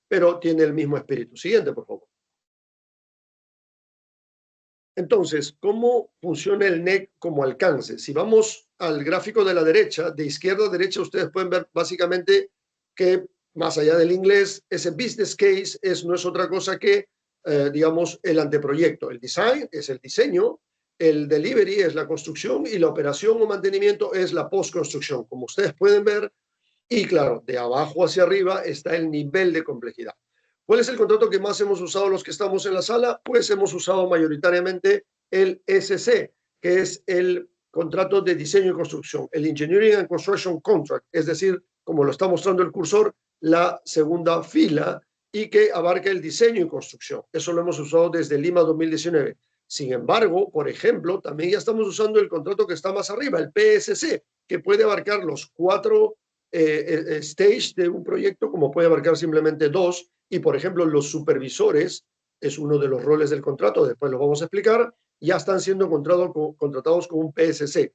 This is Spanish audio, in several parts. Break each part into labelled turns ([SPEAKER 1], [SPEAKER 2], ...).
[SPEAKER 1] pero tiene el mismo espíritu. Siguiente, por favor. Entonces, ¿cómo funciona el NEC como alcance? Si vamos al gráfico de la derecha, de izquierda a derecha, ustedes pueden ver básicamente que, más allá del inglés, ese business case no es otra cosa que, digamos, el anteproyecto. El design es el diseño, el delivery es la construcción y la operación o mantenimiento es la postconstrucción, como ustedes pueden ver. Y claro, de abajo hacia arriba está el nivel de complejidad. ¿Cuál es el contrato que más hemos usado los que estamos en la sala? Pues hemos usado mayoritariamente el SC, que es el contrato de diseño y construcción, el Engineering and Construction Contract, es decir, como lo está mostrando el cursor, la segunda fila y que abarca el diseño y construcción. Eso lo hemos usado desde Lima 2019. Sin embargo, por ejemplo, también ya estamos usando el contrato que está más arriba, el PSC, que puede abarcar los 4 stage de un proyecto, como puede abarcar simplemente 2, y por ejemplo los supervisores, es uno de los roles del contrato, después lo vamos a explicar, ya están siendo contratados con un PSC.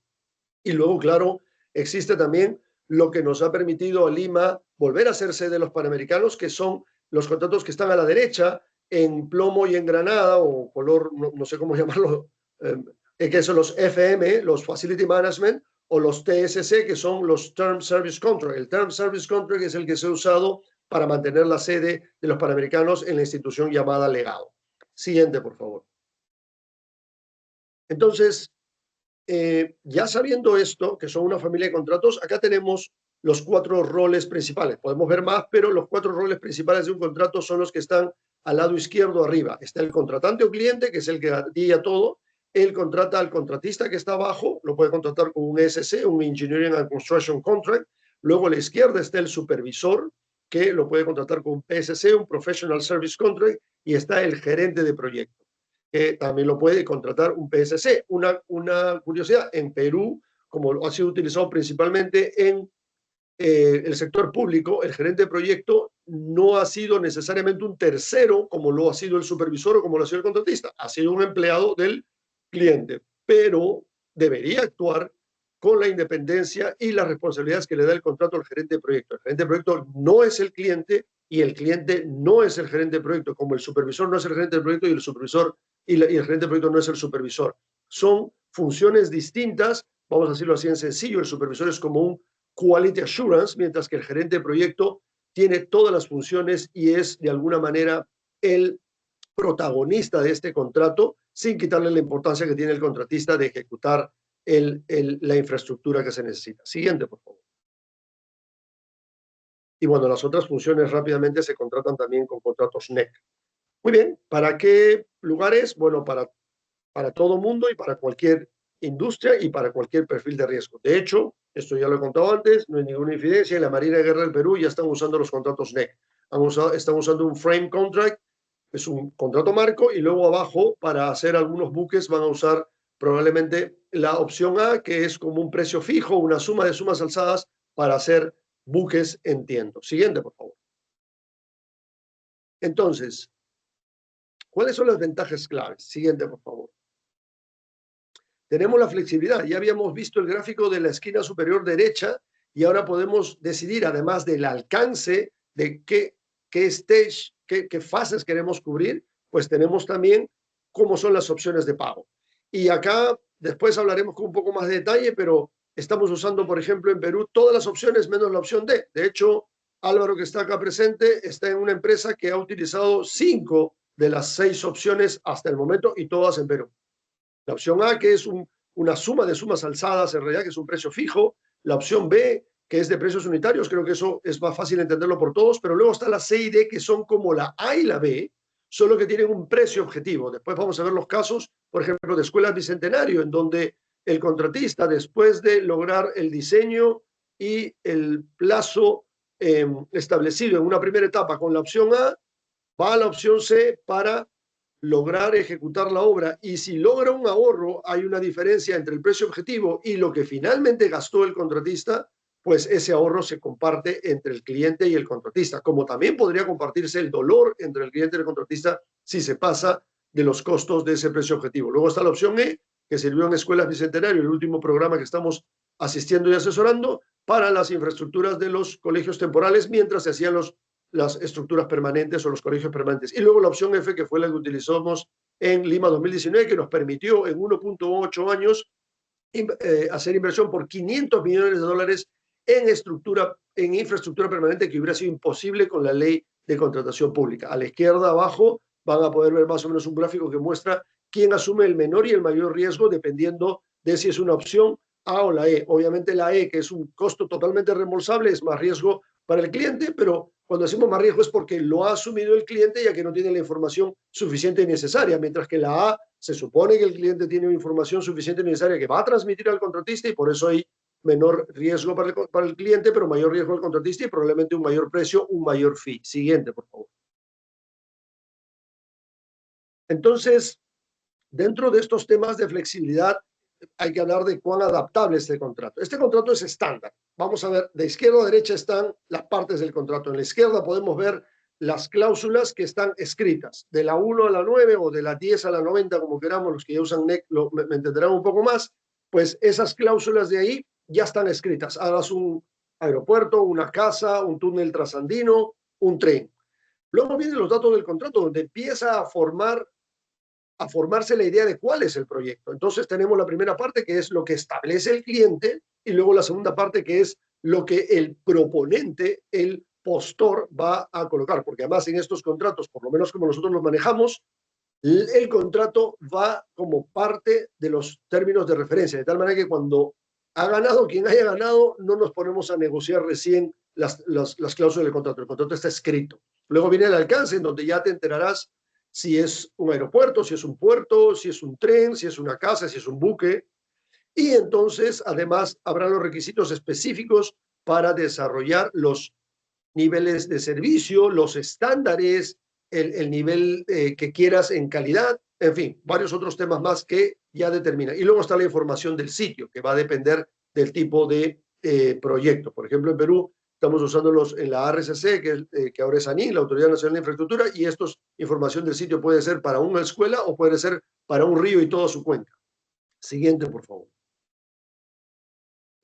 [SPEAKER 1] Y luego, claro, existe también lo que nos ha permitido a Lima volver a ser sede de los Panamericanos, que son los contratos que están a la derecha, en plomo y en granada, o color, no sé cómo llamarlo, que son los FM, los Facility Management, o los TSC, que son los Term Service Contract. El Term Service Contract es el que se ha usado para mantener la sede de los Panamericanos en la institución llamada Legado. Siguiente, por favor. Entonces, ya sabiendo esto, que son una familia de contratos, acá tenemos los 4 roles principales. Podemos ver más, pero los 4 roles principales de un contrato son los que están al lado izquierdo arriba. Está el contratante o cliente, que es el que gatilla todo. Él contrata al contratista que está abajo, lo puede contratar con un ESC, un Engineering and Construction Contract. Luego a la izquierda está el supervisor, que lo puede contratar con un PSC, un Professional Service Contract, y está el gerente de proyecto, que también lo puede contratar un PSC. Una curiosidad, en Perú, como ha sido utilizado principalmente en el sector público, el gerente de proyecto no ha sido necesariamente un tercero, como lo ha sido el supervisor o como lo ha sido el contratista, ha sido un empleado del cliente, pero debería actuar con la independencia y las responsabilidades que le da el contrato al gerente de proyecto. El gerente de proyecto no es el cliente y el cliente no es el gerente de proyecto, como el supervisor no es el gerente de proyecto y el supervisor y el gerente de proyecto no es el supervisor. Son funciones distintas, vamos a decirlo así en sencillo. El supervisor es como un quality assurance, mientras que el gerente de proyecto tiene todas las funciones y es de alguna manera el protagonista de este contrato, sin quitarle la importancia que tiene el contratista de ejecutar la infraestructura que se necesita. Siguiente, por favor. Y bueno, las otras funciones rápidamente se contratan también con contratos NEC. Muy bien, ¿para qué lugares? Bueno, para todo mundo y para cualquier industria y para cualquier perfil de riesgo. De hecho, esto ya lo he contado antes, no hay ninguna infidencia, en la Marina de Guerra del Perú ya están usando los contratos NEC. Están usando un frame contract, es un contrato marco, y luego abajo, para hacer algunos buques, van a usar probablemente la opción A, que es como un precio fijo, una suma de sumas alzadas para hacer buques en tiento. Siguiente, por favor. Entonces, ¿cuáles son las ventajas claves? Siguiente, por favor. Tenemos la flexibilidad. Ya habíamos visto el gráfico de la esquina superior derecha y ahora podemos decidir, además del alcance de qué stage, qué fases queremos cubrir, pues tenemos también cómo son las opciones de pago. Y acá después hablaremos con un poco más de detalle, pero estamos usando, por ejemplo, en Perú todas las opciones menos la opción D. De hecho, Álvaro, que está acá presente, está en una empresa que ha utilizado 5 de las 6 opciones hasta el momento y todas en Perú. La opción A, que es una suma de sumas alzadas, en realidad, que es un precio fijo. La opción B, que es de precios unitarios, creo que eso es más fácil entenderlo por todos, pero luego está la C y D, que son como la A y la B, solo que tienen un precio objetivo. Después vamos a ver los casos, por ejemplo, de Escuelas Bicentenario, en donde el contratista, después de lograr el diseño y el plazo establecido en una primera etapa con la opción A, va a la opción C para lograr ejecutar la obra, y si logra un ahorro, hay una diferencia entre el precio objetivo y lo que finalmente gastó el contratista, pues ese ahorro se comparte entre el cliente y el contratista, como también podría compartirse el dolor entre el cliente y el contratista si se pasa de los costos de ese precio objetivo. Luego está la opción E, que sirvió en Escuelas Bicentenario, el último programa que estamos asistiendo y asesorando para las infraestructuras de los colegios temporales mientras se hacían los las estructuras permanentes o los colegios permanentes. Y luego la opción F, que fue la que utilizamos en Lima 2019, que nos permitió en 1.8 años hacer inversión por $500 millones en infraestructura permanente, que hubiera sido imposible con la ley de contratación pública. A la izquierda abajo van a poder ver más o menos un gráfico que muestra quién asume el menor y el mayor riesgo dependiendo de si es una opción A o la E. Obviamente la E, que es un costo totalmente reembolsable, es más riesgo para el cliente, pero cuando decimos más riesgo es porque lo ha asumido el cliente ya que no tiene la información suficiente y necesaria, mientras que la A se supone que el cliente tiene información suficiente y necesaria que va a transmitir al contratista y por eso hay menor riesgo para el cliente, pero mayor riesgo al contratista y probablemente un mayor precio, un mayor fee. Siguiente, por favor. Entonces, dentro de estos temas de flexibilidad, hay que hablar de cuán adaptable es este contrato. Este contrato es estándar. Vamos a ver, de izquierda a derecha están las partes del contrato. En la izquierda podemos ver las cláusulas que están escritas, de la 1 a la 9 o de la 10 a la 90, como queramos, los que ya usan NEC me entenderán un poco más, pues esas cláusulas de ahí ya están escritas. Hagas un aeropuerto, una casa, un túnel trasandino, un tren. Luego vienen los datos del contrato, donde empieza a formarse la idea de cuál es el proyecto. Entonces tenemos la primera parte, que es lo que establece el cliente, y luego la segunda parte, que es lo que el proponente, el postor, va a colocar, porque además en estos contratos, por lo menos como nosotros los manejamos, el contrato va como parte de los términos de referencia, de tal manera que cuando ha ganado quien haya ganado, no nos ponemos a negociar recién las cláusulas del contrato. El contrato está escrito. Luego viene el alcance, en donde ya te enterarás si es un aeropuerto, si es un puerto, si es un tren, si es una casa, si es un buque. Y entonces, además, habrá los requisitos específicos para desarrollar los niveles de servicio, los estándares, el nivel que quieras en calidad, en fin, varios otros temas más que ya determinan. Y luego está la información del sitio, que va a depender del tipo de proyecto. Por ejemplo, en Perú estamos usándolos en la ARCC, que ahora es ANI, la Autoridad Nacional de Infraestructura, y esto es información del sitio, puede ser para una escuela o puede ser para un río y toda su cuenca. Siguiente, por favor.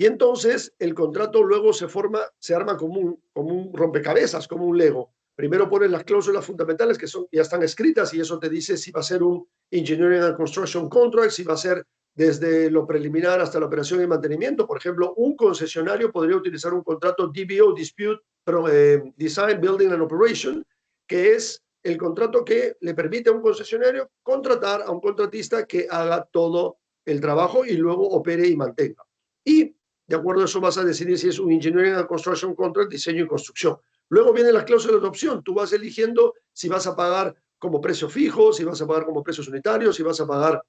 [SPEAKER 1] Y entonces el contrato luego se arma como un rompecabezas, como un Lego. Primero pones las cláusulas fundamentales que ya están escritas y eso te dice si va a ser un Engineering and Construction Contract, si va a ser desde lo preliminar hasta la operación y mantenimiento. Por ejemplo, un concesionario podría utilizar un contrato DBO, Dispute, Design, Building and Operation, que es el contrato que le permite a un concesionario contratar a un contratista que haga todo el trabajo y luego opere y mantenga. Y de acuerdo a eso vas a decidir si es un Engineering and Construction Contract, diseño y construcción. Luego vienen las cláusulas de opción. Tú vas eligiendo si vas a pagar como precio fijo, si vas a pagar como precios unitarios, si vas a pagar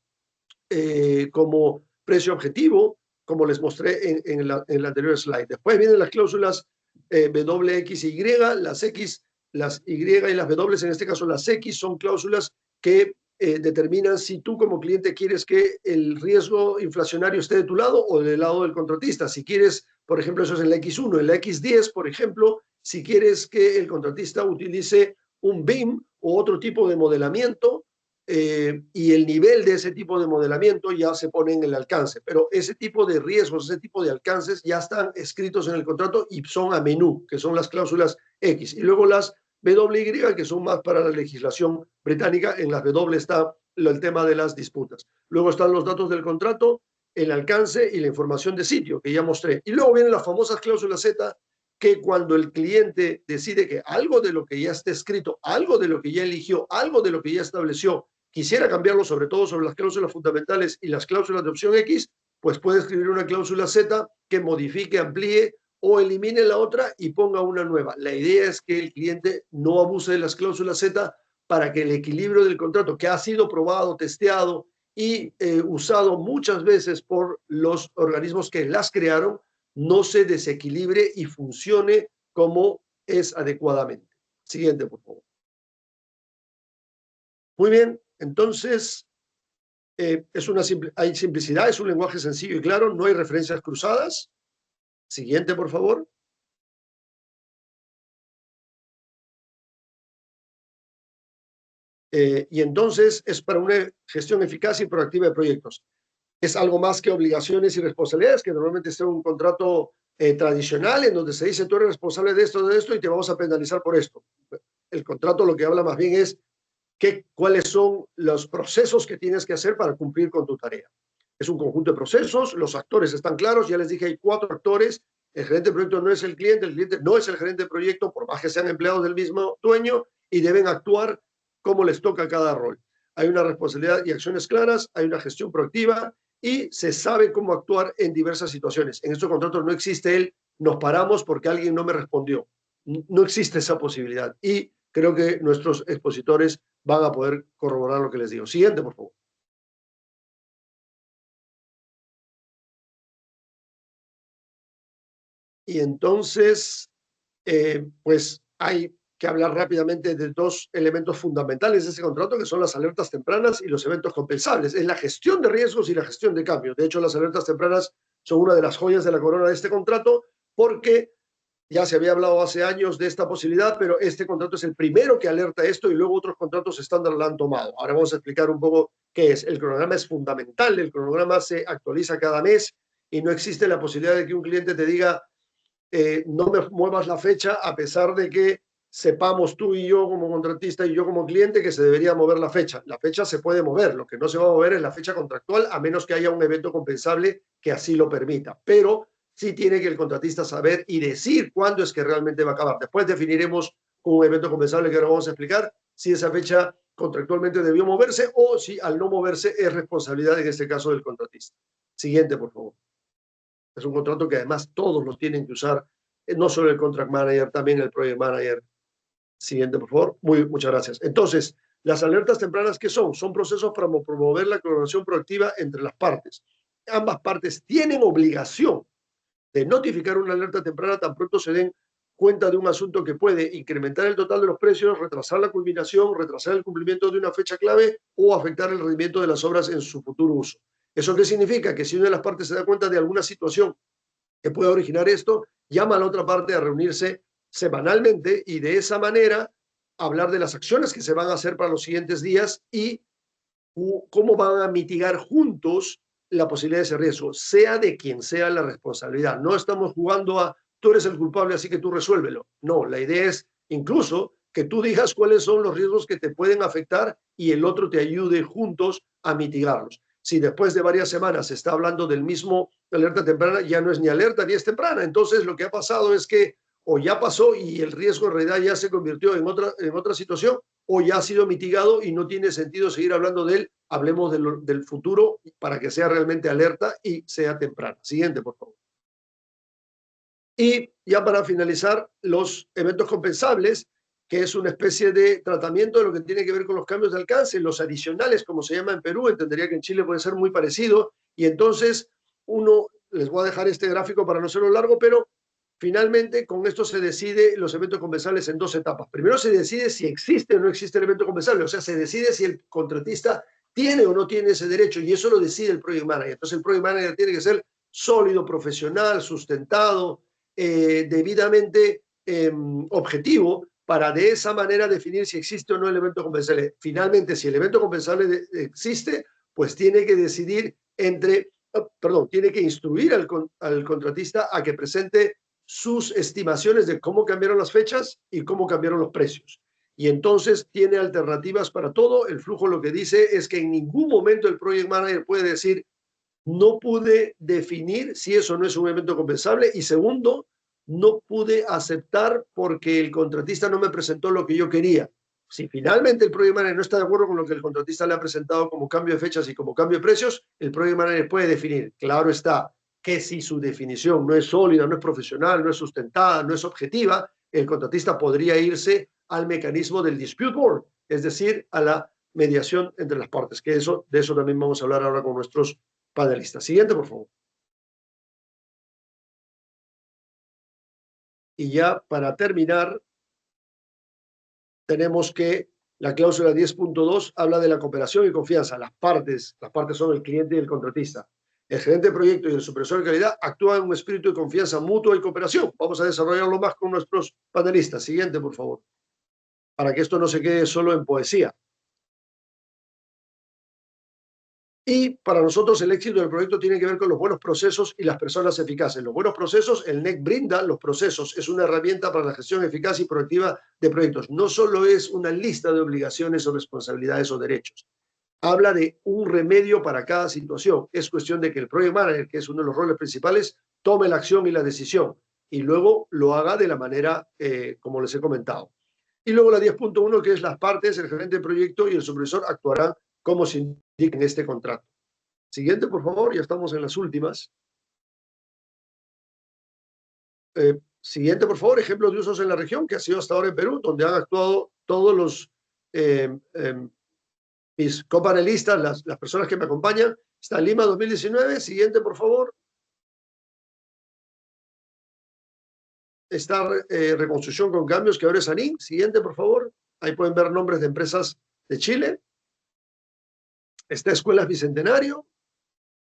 [SPEAKER 1] como precio objetivo, como les mostré en el anterior slide. Después vienen las cláusulas WXY, las X, las Y y las W, en este caso las X, son cláusulas que determinan si tú como cliente quieres que el riesgo inflacionario esté de tu lado o del lado del contratista. Si quieres, por ejemplo, eso es en la X1, en la X10, por ejemplo, si quieres que el contratista utilice un BIM o otro tipo de modelamiento, y el nivel de ese tipo de modelamiento ya se pone en el alcance. Pero ese tipo de riesgos, ese tipo de alcances ya están escritos en el contrato y son a menú, que son las cláusulas X. Y luego las WY, que son más para la legislación británica. En las W está el tema de las disputas. Luego están los datos del contrato, el alcance y la información de sitio, que ya mostré. Y luego vienen las famosas cláusulas Z, que cuando el cliente decide que algo de lo que ya está escrito, algo de lo que ya eligió, algo de lo que ya estableció, quisiera cambiarlo, sobre todo sobre las cláusulas fundamentales y las cláusulas de opción X, pues puede escribir una cláusula Z que modifique, amplíe o elimine la otra y ponga una nueva. La idea es que el cliente no abuse de las cláusulas Z para que el equilibrio del contrato, que ha sido probado, testeado y usado muchas veces por los organismos que las crearon, no se desequilibre y funcione como es adecuadamente. Siguiente, por favor. Muy bien, entonces hay simplicidad, es un lenguaje sencillo y claro, no hay referencias cruzadas. Siguiente, por favor. Y entonces es para una gestión eficaz y proactiva de proyectos. Es algo más que obligaciones y responsabilidades, que normalmente es un contrato tradicional en donde se dice tú eres responsable de esto y te vamos a penalizar por esto. El contrato lo que habla más bien es cuáles son los procesos que tienes que hacer para cumplir con tu tarea. Es un conjunto de procesos, los actores están claros, ya les dije, hay 4 actores, el gerente de proyecto no es el cliente no es el gerente de proyecto, por más que sean empleados del mismo dueño, y deben actuar como les toca cada rol. Hay una responsabilidad y acciones claras, hay una gestión proactiva y se sabe cómo actuar en diversas situaciones. En estos contratos no existe nos paramos porque alguien no me respondió. No existe esa posibilidad y creo que nuestros expositores van a poder corroborar lo que les digo. Siguiente, por favor. Y entonces, pues hay que hablar rápidamente de 2 elementos fundamentales de ese contrato, que son las alertas tempranas y los eventos compensables. Es la gestión de riesgos y la gestión de cambio. De hecho, las alertas tempranas son una de las joyas de la corona de este contrato, porque ya se había hablado hace años de esta posibilidad, pero este contrato es el primero que alerta esto y luego otros contratos estándar la han tomado. Ahora vamos a explicar un poco qué es. El cronograma es fundamental, el cronograma se actualiza cada mes y no existe la posibilidad de que un cliente te diga no me muevas la fecha a pesar de que sepamos tú y yo como contratista y yo como cliente que se debería mover la fecha. La fecha se puede mover, lo que no se va a mover es la fecha contractual a menos que haya un evento compensable que así lo permita. Pero sí tiene que el contratista saber y decir cuándo es que realmente va a acabar. Después definiremos con un evento compensable que ahora vamos a explicar si esa fecha contractualmente debió moverse o si al no moverse es responsabilidad en este caso del contratista. Siguiente, por favor. Es un contrato que además todos los tienen que usar, no solo el contract manager, también el project manager. Siguiente, por favor. Muchas gracias. Entonces, las alertas tempranas, ¿qué son? Son procesos para promover la colaboración proactiva entre las partes. Ambas partes tienen obligación de notificar una alerta temprana tan pronto se den cuenta de un asunto que puede incrementar el total de los precios, retrasar la culminación, retrasar el cumplimiento de una fecha clave o afectar el rendimiento de las obras en su futuro uso. ¿Eso qué significa? Que si una de las partes se da cuenta de alguna situación que pueda originar esto, llama a la otra parte a reunirse semanalmente y de esa manera hablar de las acciones que se van a hacer para los siguientes días y cómo van a mitigar juntos la posibilidad de ese riesgo, sea de quien sea la responsabilidad. No estamos jugando a tú eres el culpable, así que tú resuélvelo. No, la idea es incluso que tú digas cuáles son los riesgos que te pueden afectar y el otro te ayude juntos a mitigarlos. Si después de varias semanas se está hablando del mismo alerta temprana, ya no es ni alerta ni es temprana. Entonces lo que ha pasado es que o ya pasó y el riesgo en realidad ya se convirtió en otra situación, o ya ha sido mitigado y no tiene sentido seguir hablando de él. Hablemos del futuro para que sea realmente alerta y sea temprana. Siguiente, por favor. Y ya para finalizar, los eventos compensables, que es una especie de tratamiento de lo que tiene que ver con los cambios de alcance, los adicionales, como se llama en Perú, entendería que en Chile puede ser muy parecido, y entonces les voy a dejar este gráfico para no hacerlo largo, pero finalmente con esto se decide los eventos compensables en 2 etapas. Primero se decide si existe o no existe el evento compensable, o sea, se decide si el contratista tiene o no tiene ese derecho, y eso lo decide el Project Manager. Entonces el Project Manager tiene que ser sólido, profesional, sustentado, debidamente objetivo para de esa manera definir si existe o no el evento compensable. Finalmente, si el evento compensable existe, pues tiene que decidir tiene que instruir al contratista a que presente sus estimaciones de cómo cambiaron las fechas y cómo cambiaron los precios. Y entonces tiene alternativas para todo. El flujo lo que dice es que en ningún momento el project manager puede decir no pude definir si eso no es un evento compensable y segundo, no pude aceptar porque el contratista no me presentó lo que yo quería. Si finalmente el project manager no está de acuerdo con lo que el contratista le ha presentado como cambio de fechas y como cambio de precios, el project manager puede definir. Claro está que si su definición no es sólida, no es profesional, no es sustentada, no es objetiva, el contratista podría irse al mecanismo del dispute board, es decir, a la mediación entre las partes, que de eso también vamos a hablar ahora con nuestros panelistas. Siguiente, por favor. Y ya para terminar, tenemos que la cláusula 10.2 habla de la cooperación y confianza. Las partes son el cliente y el contratista. El gerente de proyecto y el supervisor de calidad actúan en un espíritu de confianza mutua y cooperación. Vamos a desarrollarlo más con nuestros panelistas. Siguiente, por favor. Para que esto no se quede solo en poesía. Y para nosotros el éxito del proyecto tiene que ver con los buenos procesos y las personas eficaces. Los buenos procesos, el NEC brinda los procesos, es una herramienta para la gestión eficaz y proactiva de proyectos. No solo es una lista de obligaciones o responsabilidades o derechos. Habla de un remedio para cada situación. Es cuestión de que el Project Manager, que es uno de los roles principales, tome la acción y la decisión y luego lo haga de la manera como les he comentado. Y luego la 10.1, que es las partes, el gerente de proyecto y el supervisor actuarán como se indica en este contrato. Siguiente, por favor, ya estamos en las últimas. Siguiente, por favor, ejemplos de usos en la región, que ha sido hasta ahora en Perú, donde han actuado todos los mis copanelistas, las personas que me acompañan. Está Lima 2019. Siguiente, por favor. Está Reconstrucción con Cambios, que ahora es ANIN. Siguiente, por favor. Ahí pueden ver nombres de empresas de Chile. Está Escuelas Bicentenario,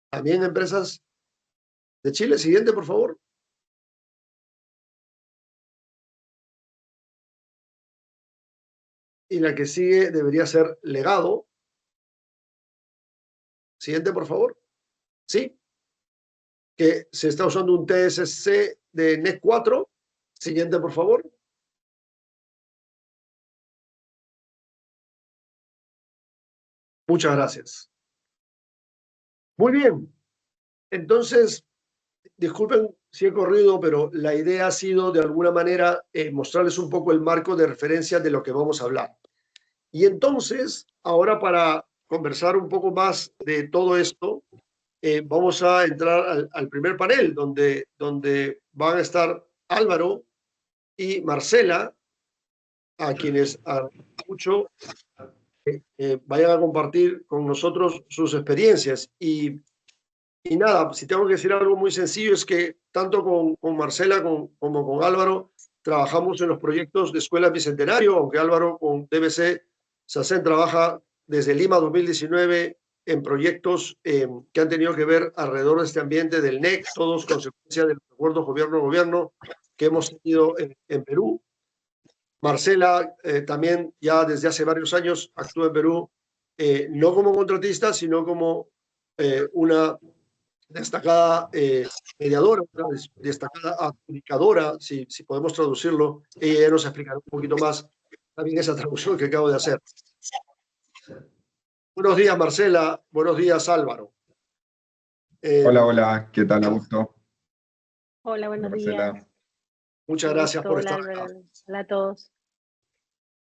[SPEAKER 1] también empresas de Chile. Siguiente, por favor. Y la que sigue debería ser Legado. Siguiente, por favor. Sí, que se está usando un TSC de NEC 4. Siguiente, por favor. Muchas gracias. Muy bien. Entonces, disculpen si he corrido, pero la idea ha sido de alguna manera mostrarles un poco el marco de referencia de lo que vamos a hablar. Y entonces, ahora para conversar un poco más de todo esto, vamos a entrar al primer panel, donde van a estar Álvaro y Marcela, a quienes mucho vayan a compartir con nosotros sus experiencias. Y nada, si tengo que decir algo muy sencillo es que tanto con Marcela como con Álvaro trabajamos en los proyectos de Escuela Bicentenario, aunque Álvaro con DBC SACEN trabaja desde Lima 2019 en proyectos que han tenido que ver alrededor de este ambiente del NEC, todos consecuencia del acuerdo gobierno-gobierno que hemos tenido en Perú. Marcela también ya desde hace varios años actúa en Perú, no como contratista, sino como una destacada mediadora, una destacada adjudicadora, si podemos traducirlo. Ella ya nos explicará un poquito más también esa traducción que acabo de hacer. Buenos días, Marcela. Buenos días, Álvaro.
[SPEAKER 2] Hola, hola, ¿qué tal, Augusto?
[SPEAKER 3] Hola,
[SPEAKER 2] Hola,
[SPEAKER 3] buenos días.
[SPEAKER 2] Marcela.
[SPEAKER 1] Muchas
[SPEAKER 3] Un
[SPEAKER 1] gracias
[SPEAKER 3] gusto,
[SPEAKER 1] por
[SPEAKER 3] hola
[SPEAKER 1] estar acá.
[SPEAKER 3] Álvaro. Hola a todos.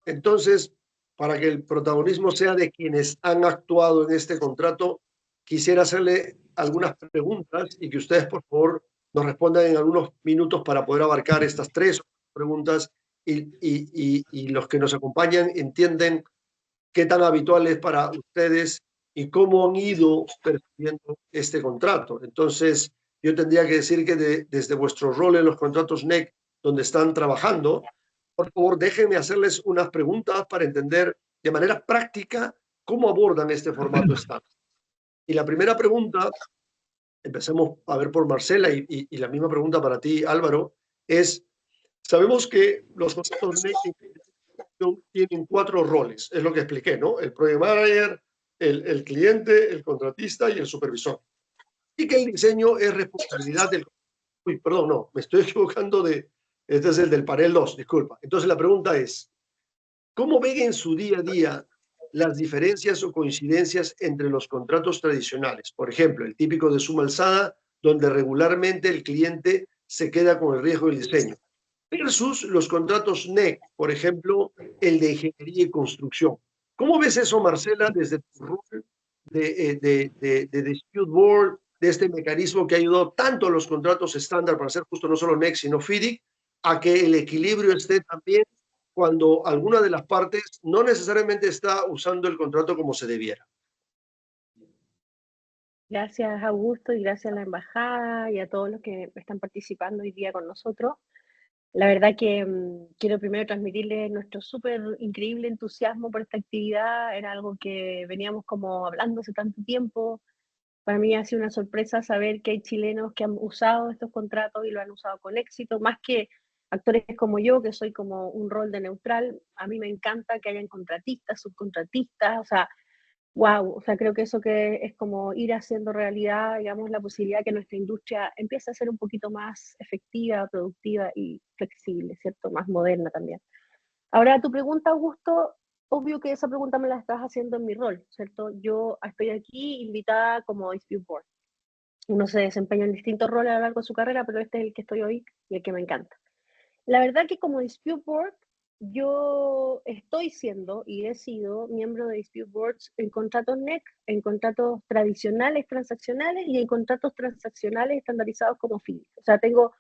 [SPEAKER 1] Entonces, para que el protagonismo sea de quienes han actuado en este contrato, quisiera hacerle algunas preguntas y que ustedes, por favor, nos respondan en algunos minutos para poder abarcar estas tres preguntas y los que nos acompañan entienden qué tan habitual es para ustedes y cómo han ido percibiendo este contrato. Entonces, yo tendría que decir que desde vuestro rol en los contratos NEC, donde están trabajando, por favor, déjenme hacerles unas preguntas para entender de manera práctica cómo abordan este formato estándar. Y la primera pregunta, empecemos a ver por Marcela y la misma pregunta para ti, Álvaro, es, sabemos que los contratos NEC tienen cuatro roles, es lo que expliqué, ¿no? El project manager, el cliente, el contratista y el supervisor. Y que el diseño es responsabilidad del... Uy, perdón, no, me estoy equivocando de... Este es el del panel 2, disculpa. Entonces la pregunta es, ¿cómo ven en su día a día las diferencias o coincidencias entre los contratos tradicionales? Por ejemplo, el típico de suma alzada, donde regularmente el cliente se queda con el riesgo del diseño, versus los contratos NEC, por ejemplo, el de ingeniería y construcción. ¿Cómo ves eso, Marcela, desde tu rol de Dispute Board, de este mecanismo que ha ayudado tanto a los contratos estándar para ser justo no solo NEC, sino FIDIC, a que el equilibrio esté también cuando alguna de las partes no necesariamente está usando el contrato como se debiera?
[SPEAKER 3] Gracias, Augusto, y gracias a la embajada y a todos los que están participando hoy día con nosotros. La verdad que quiero primero transmitirles nuestro súper increíble entusiasmo por esta actividad. Era algo que veníamos como hablando hace tanto tiempo. Para mí ha sido una sorpresa saber que hay chilenos que han usado estos contratos y lo han usado con éxito, más que actores como yo, que soy como un rol de neutral. A mí me encanta que hayan contratistas, subcontratistas, o sea, Wow, o sea, creo que eso que es como ir haciendo realidad, digamos, la posibilidad que nuestra industria empiece a ser un poquito más efectiva, productiva y flexible, ¿cierto? Más moderna también. Ahora, tu pregunta, Augusto, obvio que esa pregunta me la estás haciendo en mi rol, ¿cierto? Yo estoy aquí invitada como Dispute Board. Uno se desempeña en distintos roles a lo largo de su carrera, pero este es el que estoy hoy y el que me encanta. La verdad que como Dispute Board, yo estoy siendo y he sido miembro de Dispute Boards en contratos NEC, en contratos tradicionales transaccionales y en contratos transaccionales estandarizados como FIDIC. O sea, tengo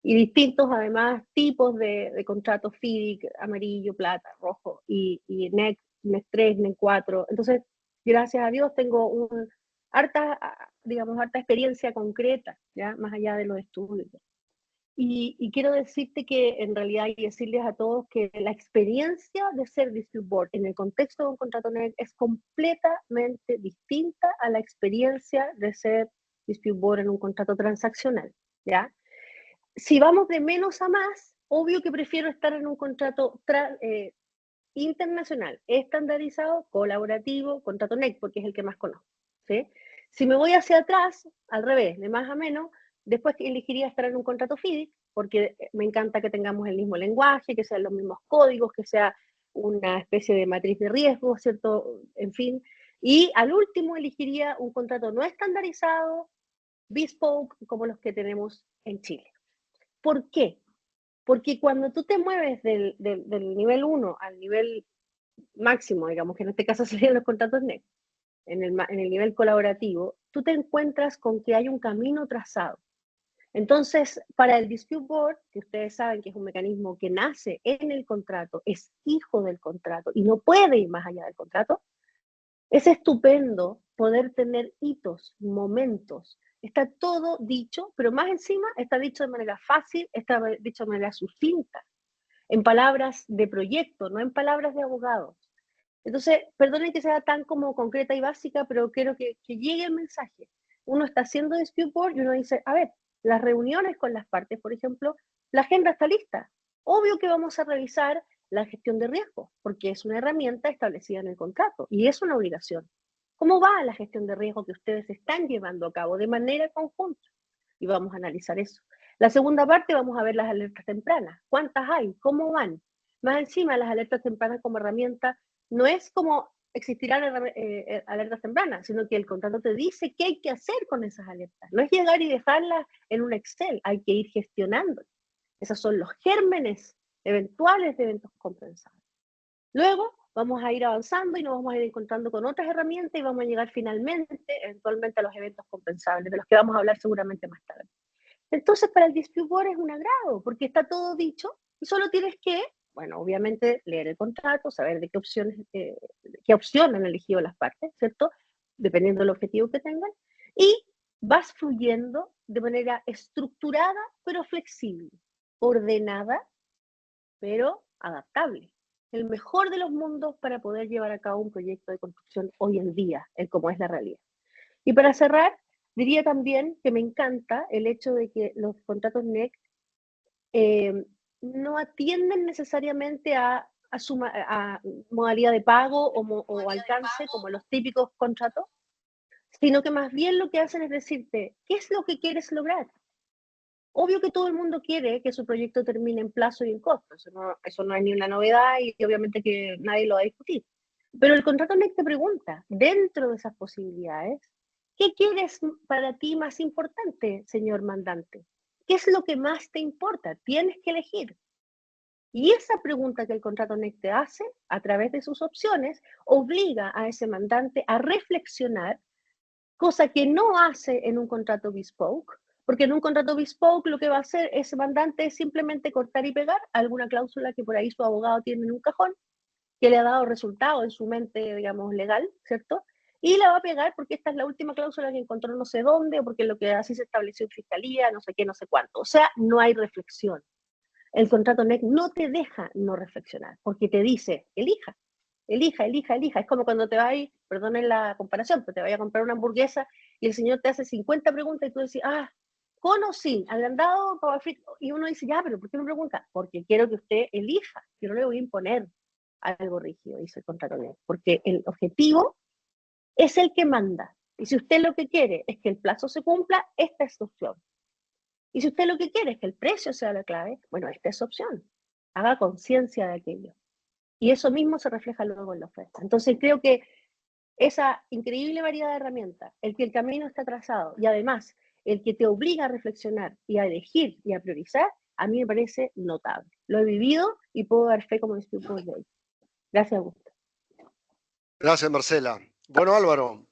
[SPEAKER 3] y distintos además tipos de contratos FIDIC, amarillo, plata, rojo y NEC, NEC 3, NEC 4. Entonces, gracias a Dios tengo harta, digamos, harta experiencia concreta, ¿ya? Más allá de los estudios. Y quiero decirte que en realidad y decirles a todos que la experiencia de ser dispute board en el contexto de un contrato NEC es completamente distinta a la experiencia de ser dispute board en un contrato transaccional, ¿ya? Si vamos de menos a más, obvio que prefiero estar en un contrato internacional, estandarizado, colaborativo, contrato NEC, porque es el que más conozco, ¿sí? Si me voy hacia atrás, al revés, de más a menos, después elegiría estar en un contrato FIDIC, porque me encanta que tengamos el mismo lenguaje, que sean los mismos códigos, que sea una especie de matriz de riesgo, ¿cierto? En fin. Y al último elegiría un contrato no estandarizado, bespoke, como los que tenemos en Chile. ¿Por qué? Porque cuando tú te mueves del nivel 1 al nivel máximo, digamos, que en este caso serían los contratos NEC, en el nivel colaborativo, tú te encuentras con que hay un camino trazado. Entonces, para el Dispute Board, que ustedes saben que es un mecanismo que nace en el contrato, es hijo del contrato y no puede ir más allá del contrato, es estupendo poder tener hitos, momentos. Está todo dicho, pero más encima está dicho de manera fácil, está dicho de manera sucinta, en palabras de proyecto, no en palabras de abogados. Entonces, perdonen que sea tan como concreta y básica, pero quiero que llegue el mensaje. Uno está haciendo dispute board y uno dice, a ver, las reuniones con las partes, por ejemplo, la agenda está lista. Obvio que vamos a revisar la gestión de riesgo, porque es una herramienta establecida en el contrato y es una obligación. ¿Cómo va la gestión de riesgo que ustedes están llevando a cabo de manera conjunta? Y vamos a analizar eso. La segunda parte vamos a ver las alertas tempranas. ¿Cuántas hay? ¿Cómo van? Más encima, las alertas tempranas como herramienta no es como existirán alertas tempranas, sino que el contrato te dice qué hay que hacer con esas alertas. No es llegar y dejarlas en un Excel, hay que ir gestionando. Esos son los gérmenes eventuales de eventos compensados. Luego vamos a ir avanzando y nos vamos a ir encontrando con otras herramientas y vamos a llegar finalmente, eventualmente, a los eventos compensables, de los que vamos a hablar seguramente más tarde. Entonces, para el dispute board es un agrado, porque está todo dicho y solo tienes que, bueno, obviamente leer el contrato, saber de qué opción han elegido las partes, ¿cierto? Dependiendo del objetivo que tengan, y vas fluyendo de manera estructurada, pero flexible, ordenada, pero adaptable. El mejor de los mundos para poder llevar a cabo un proyecto de construcción hoy en día, el como es la realidad. Y para cerrar, diría también que me encanta el hecho de que los contratos NEC no atienden necesariamente a modalidad de pago o alcance como los típicos contratos, sino que más bien lo que hacen es decirte, ¿qué es lo que quieres lograr? Obvio que todo el mundo quiere que su proyecto termine en plazo y en costo, eso no es ni una novedad y obviamente que nadie lo va a discutir. Pero el contrato NEC te pregunta, dentro de esas posibilidades, ¿qué quieres para ti más importante, señor mandante? ¿Qué es lo que más te importa? Tienes que elegir. Y esa pregunta que el contrato NEC te hace, a través de sus opciones, obliga a ese mandante a reflexionar, cosa que no hace en un contrato bespoke, porque en un contrato bespoke lo que va a hacer ese mandante es simplemente cortar y pegar alguna cláusula que por ahí su abogado tiene en un cajón, que le ha dado resultado en su mente, digamos, legal, ¿cierto? Y la va a pegar porque esta es la última cláusula que encontró no sé dónde, o porque lo que así se estableció en fiscalía, no sé qué, no sé cuánto. O sea, no hay reflexión. El contrato NEC no te deja no reflexionar, porque te dice, elija, elija, elija, elija. Es como cuando te vas, perdonen la comparación, pero te vayas a comprar una hamburguesa y el señor te hace 50 preguntas y tú decís, con o sin, agrandado, pavo frito. Y uno dice, ya, pero ¿por qué me pregunta? Porque quiero que usted elija, yo no le voy a imponer algo rígido, dice el contrato NEC, porque el objetivo es el que manda. Y si usted lo que quiere es que el plazo se cumpla, esta es su opción. Y si usted lo que quiere es que el precio sea la clave, bueno, esta es su opción. Haga conciencia de aquello. Y eso mismo se refleja luego en la oferta. Entonces creo que esa increíble variedad de herramientas, el que el camino está trazado y además el que te obliga a reflexionar y a elegir y a priorizar, a mí me parece notable. Lo he vivido y puedo dar fe como estudio de ello. Gracias, Augusto.
[SPEAKER 1] Gracias, Marcela. Bueno, Álvaro,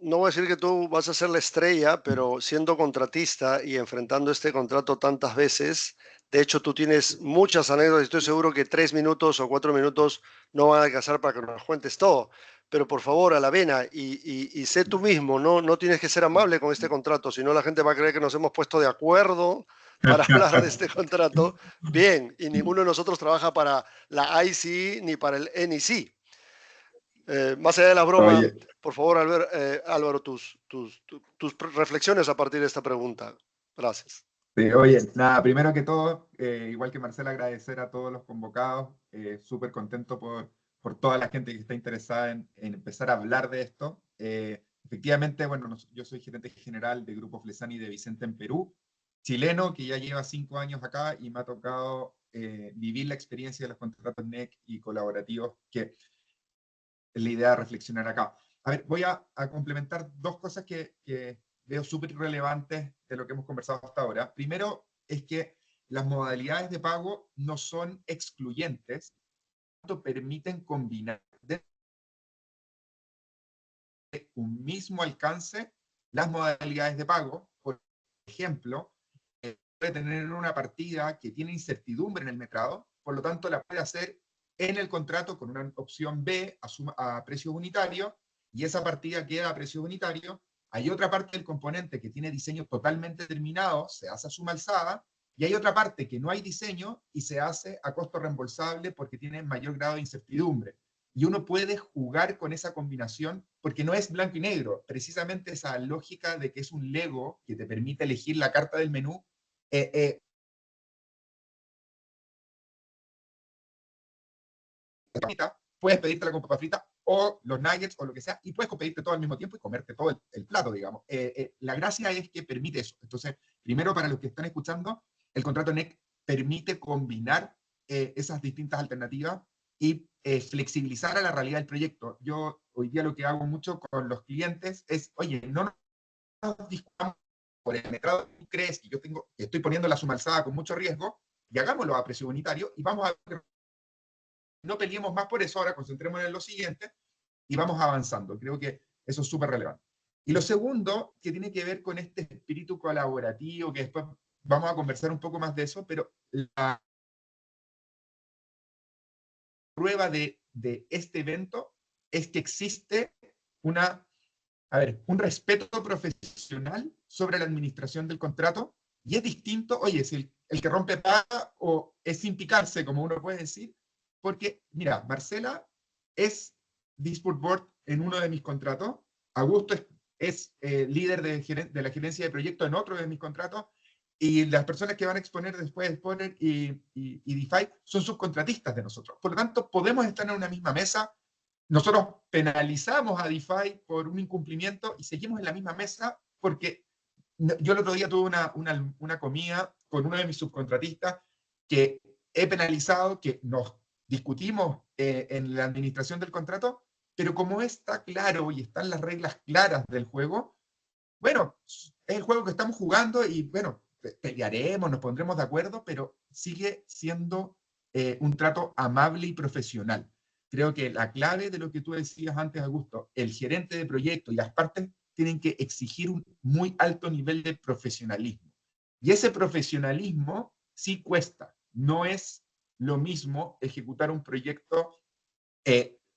[SPEAKER 1] no voy a decir que tú vas a ser la estrella, pero siendo contratista y enfrentando este contrato tantas veces, de hecho tú tienes muchas anécdotas, estoy seguro que 3 minutos o 4 minutos no van a alcanzar para que nos cuentes todo, pero por favor, a la vena y sé tú mismo, no tienes que ser amable con este contrato, si no la gente va a creer que nos hemos puesto de acuerdo para hablar de este contrato. Bien, y ninguno de nosotros trabaja para la ICE ni para el NEC. Más allá de la broma,
[SPEAKER 2] Oye,
[SPEAKER 1] por favor, Álvaro, tus reflexiones a partir de esta pregunta. Gracias.
[SPEAKER 2] sí, oye, nada, primero que todo, igual que Marcela, agradecer a todos los convocados, súper contento por toda la gente que está interesada en empezar a hablar de esto. Efectivamente, bueno, yo soy gerente general de Grupo Flesani de Vicente en Perú, chileno que ya lleva 5 años acá y me ha tocado vivir la experiencia de los contratos NEC y colaborativos, que es la idea de reflexionar acá. A ver, voy a complementar dos cosas que veo súper relevantes de lo que hemos conversado hasta ahora. Primero es que las modalidades de pago no son excluyentes, permiten combinar de un mismo alcance las modalidades de pago. Por ejemplo, puede tener una partida que tiene incertidumbre en el mercado, por lo tanto la puede hacer en el contrato con una opción B a precio unitario, y esa partida queda a precio unitario. Hay otra parte del componente que tiene diseño totalmente terminado, se hace a suma alzada, y hay otra parte que no hay diseño y se hace a costo reembolsable porque tiene mayor grado de incertidumbre. Y uno puede jugar con esa combinación porque no es blanco y negro, precisamente esa lógica de que es un Lego que te permite elegir la carta del menú. Puedes pedirte la papa frita o los nuggets o lo que sea, y puedes pedirte todo al mismo tiempo y comerte todo el plato, digamos. La gracia es que permite eso. Entonces, primero, para los que están escuchando, el contrato NEC permite combinar esas distintas alternativas y flexibilizar a la realidad del proyecto. Yo hoy día lo que hago mucho con los clientes es, oye, no nos discutamos por el metrado que tú crees que yo estoy poniendo la suma alzada con mucho riesgo, y hagámoslo a precio unitario y vamos a ver. No peleemos más por eso, ahora concentrémonos en lo siguiente y vamos avanzando. Creo que eso es súper relevante. Y lo segundo, que tiene que ver con este espíritu colaborativo, que después vamos a conversar un poco más de eso, pero la prueba de este evento es que existe un respeto profesional sobre la administración del contrato, y es distinto, oye, si el que rompe paga o es sin picarse, como uno puede decir, porque, mira, Marcela es Dispute Board en uno de mis contratos, Augusto es líder de la gerencia de proyecto en otro de mis contratos, y las personas que van a exponer después, Exponer y DeFi, son subcontratistas de nosotros. Por lo tanto, podemos estar en una misma mesa. Nosotros penalizamos a DeFi por un incumplimiento y seguimos en la misma mesa porque yo el otro día tuve una comida con uno de mis subcontratistas que he penalizado, que nos discutimos en la administración del contrato, pero como está claro y están las reglas claras del juego, bueno, es el juego que estamos jugando y bueno, pelearemos, nos pondremos de acuerdo, pero sigue siendo un trato amable y profesional. Creo que la clave de lo que tú decías antes, Augusto, el gerente de proyecto y las partes tienen que exigir un muy alto nivel de profesionalismo. Y ese profesionalismo sí cuesta. No es lo mismo ejecutar un proyecto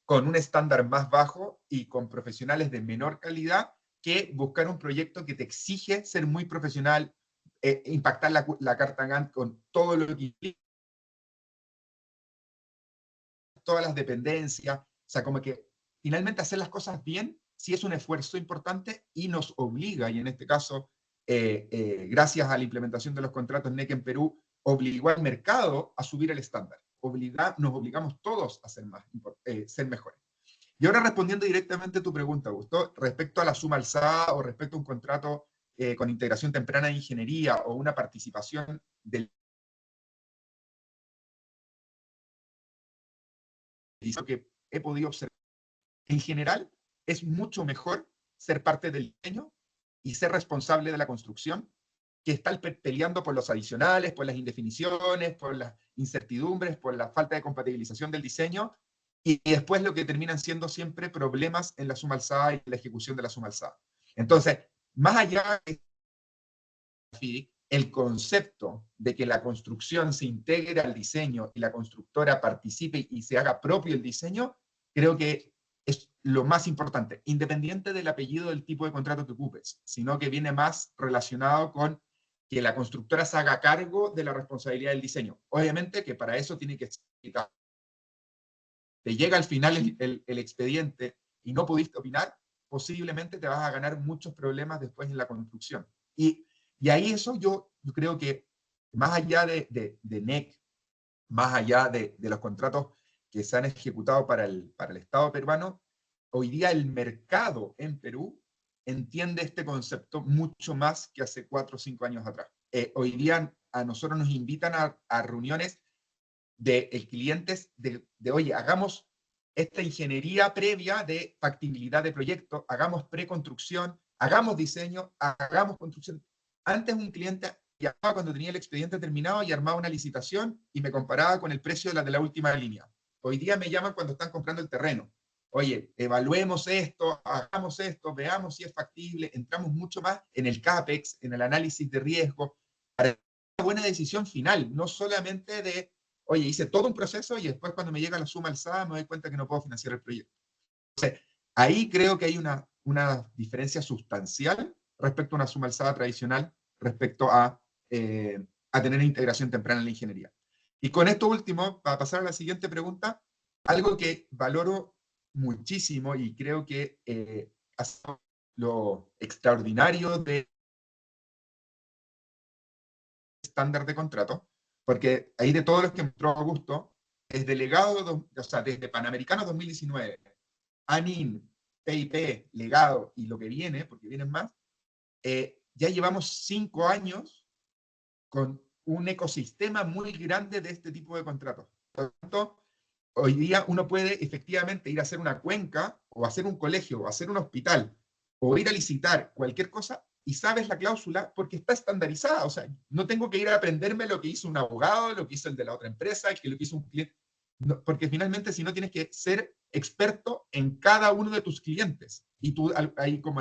[SPEAKER 2] con un estándar más bajo y con profesionales de menor calidad que buscar un proyecto que te exige ser muy profesional, impactar la carta Gantt con todo lo que implica, todas las dependencias, o sea, como que finalmente hacer las cosas bien sí es un esfuerzo importante y nos obliga, y en este caso, gracias a la implementación de los contratos NEC en Perú, obligó al mercado a subir el estándar. Nos obligamos todos a ser mejores. Y ahora respondiendo directamente a tu pregunta, Augusto, respecto a la suma alzada o respecto a un contrato con integración temprana de ingeniería o una participación del que he podido observar, en general es mucho mejor ser parte del diseño y ser responsable de la construcción que estar peleando por los adicionales, por las indefiniciones, por las incertidumbres, por la falta de compatibilización del diseño, y después lo que terminan siendo siempre problemas en la suma alzada y la ejecución de la suma alzada. Entonces, más allá de el concepto de que la construcción se integre al diseño y la constructora participe y se haga propio el diseño, creo que es lo más importante, independiente del apellido del tipo de contrato que ocupes, sino que viene más relacionado con que la constructora se haga cargo de la responsabilidad del diseño. Obviamente que para eso tiene que explicar. Te llega al final el expediente y no pudiste opinar, posiblemente te vas a ganar muchos problemas después en la construcción. Y ahí eso yo creo que más allá de NEC, más allá de los contratos que se han ejecutado para el Estado peruano, hoy día el mercado en Perú entiende este concepto mucho más que hace 4 o 5 años atrás. Hoy día a nosotros nos invitan a reuniones de clientes oye, hagamos esta ingeniería previa de factibilidad de proyecto, hagamos preconstrucción, hagamos diseño, hagamos construcción. Antes un cliente llamaba cuando tenía el expediente terminado y armaba una licitación y me comparaba con el precio de la última línea. Hoy día me llaman cuando están comprando el terreno. Oye, evaluemos esto, hagamos esto, veamos si es factible, entramos mucho más en el CAPEX, en el análisis de riesgo, para una buena decisión final, no solamente de, oye, hice todo un proceso y después cuando me llega la suma alzada me doy cuenta que no puedo financiar el proyecto. Entonces, ahí creo que hay una diferencia sustancial respecto a una suma alzada tradicional, respecto a tener integración temprana en la ingeniería. Y con esto último, para pasar a la siguiente pregunta, algo que valoro muchísimo y creo que hace lo extraordinario de estándar de contrato, porque ahí de todos los que mostró Augusto, desde legado, o sea, desde Panamericano 2019, ANIN, PIP, legado y lo que viene, porque vienen más, ya llevamos 5 años con un ecosistema muy grande de este tipo de contratos. Por lo tanto, hoy día uno puede efectivamente ir a hacer una cuenca, o hacer un colegio, o hacer un hospital, o ir a licitar cualquier cosa, y sabes la cláusula porque está estandarizada. O sea, no tengo que ir a aprenderme lo que hizo un abogado, lo que hizo el de la otra empresa, que lo que hizo un cliente. No, porque finalmente si no tienes que ser experto en cada uno de tus clientes. Y tú, ahí como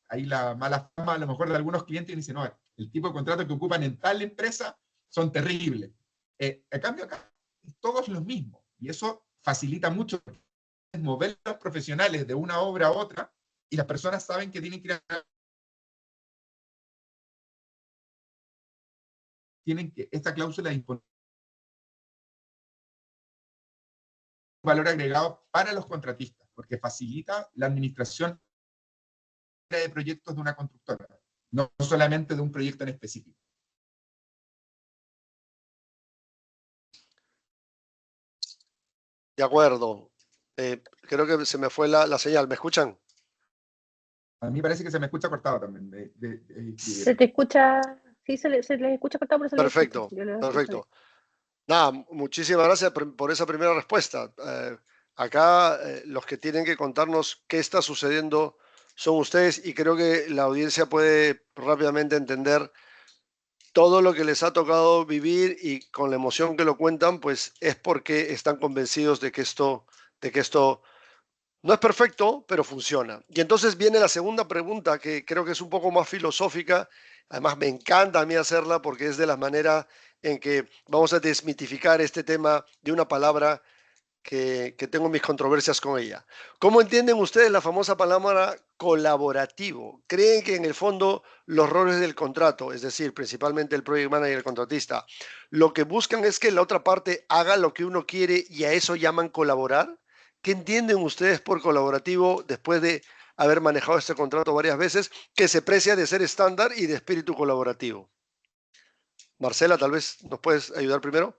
[SPEAKER 2] ahí la mala fama a lo mejor de algunos clientes y dicen, no, el tipo de contrato que ocupan en tal empresa son terribles. A cambio acá, todos los mismos. Y eso facilita mucho mover a los profesionales de una obra a otra y las personas saben que tienen que ir a esta cláusula dispone un valor agregado para los contratistas, porque facilita la administración de proyectos de una constructora, no solamente de un proyecto en específico.
[SPEAKER 1] De acuerdo. Creo que se me fue la señal. ¿Me escuchan?
[SPEAKER 2] A mí parece que se me escucha cortado también.
[SPEAKER 3] Se te escucha, sí, se les escucha cortado, pero se les escucha.
[SPEAKER 1] Perfecto,
[SPEAKER 3] Yo lo escucho bien.
[SPEAKER 1] perfecto. Nada, muchísimas gracias por esa primera respuesta. Acá los que tienen que contarnos qué está sucediendo son ustedes y creo que la audiencia puede rápidamente entender todo lo que les ha tocado vivir y con la emoción que lo cuentan, pues es porque están convencidos de que esto no es perfecto, pero funciona. Y entonces viene la segunda pregunta, que creo que es un poco más filosófica. Además, me encanta a mí hacerla porque es de la manera en que vamos a desmitificar este tema de una palabra que tengo mis controversias con ella. ¿Cómo entienden ustedes la famosa palabra colaborativo? ¿Creen que en el fondo los roles del contrato, es decir, principalmente el project manager y el contratista, lo que buscan es que la otra parte haga lo que uno quiere y a eso llaman colaborar? ¿Qué entienden ustedes por colaborativo después de haber manejado este contrato varias veces, que se precia de ser estándar y de espíritu colaborativo? Marcela, tal vez nos puedes ayudar primero.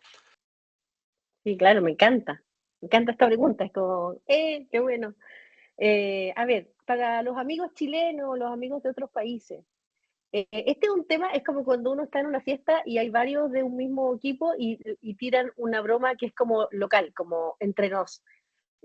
[SPEAKER 3] Sí, claro, me encanta. Me encanta esta pregunta. Es como, qué bueno. A ver, para los amigos chilenos, los amigos de otros países, este es un tema, es como cuando uno está en una fiesta y hay varios de un mismo equipo y tiran una broma que es como local, como entre nos.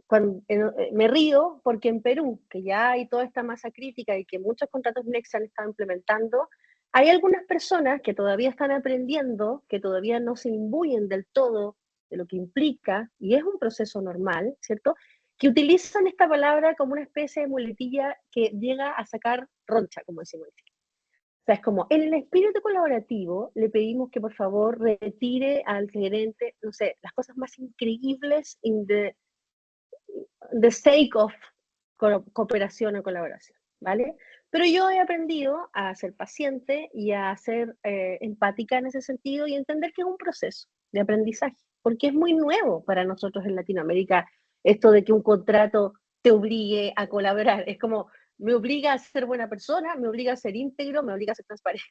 [SPEAKER 3] Me río porque en Perú, que ya hay toda esta masa crítica y que muchos contratos NEC se han estado implementando, hay algunas personas que todavía están aprendiendo, que todavía no se imbuyen del todo de lo que implica, y es un proceso normal, ¿cierto? Que utilizan esta palabra como una especie de muletilla que llega a sacar roncha, como decimos. O sea, es como, en el espíritu colaborativo le pedimos que por favor retire al gerente, no sé, las cosas más increíbles the sake of cooperación o colaboración, ¿vale? Pero yo he aprendido a ser paciente y a ser empática en ese sentido y entender que es un proceso de aprendizaje, porque es muy nuevo para nosotros en Latinoamérica esto de que un contrato te obligue a colaborar. Es como, me obliga a ser buena persona, me obliga a ser íntegro, me obliga a ser transparente.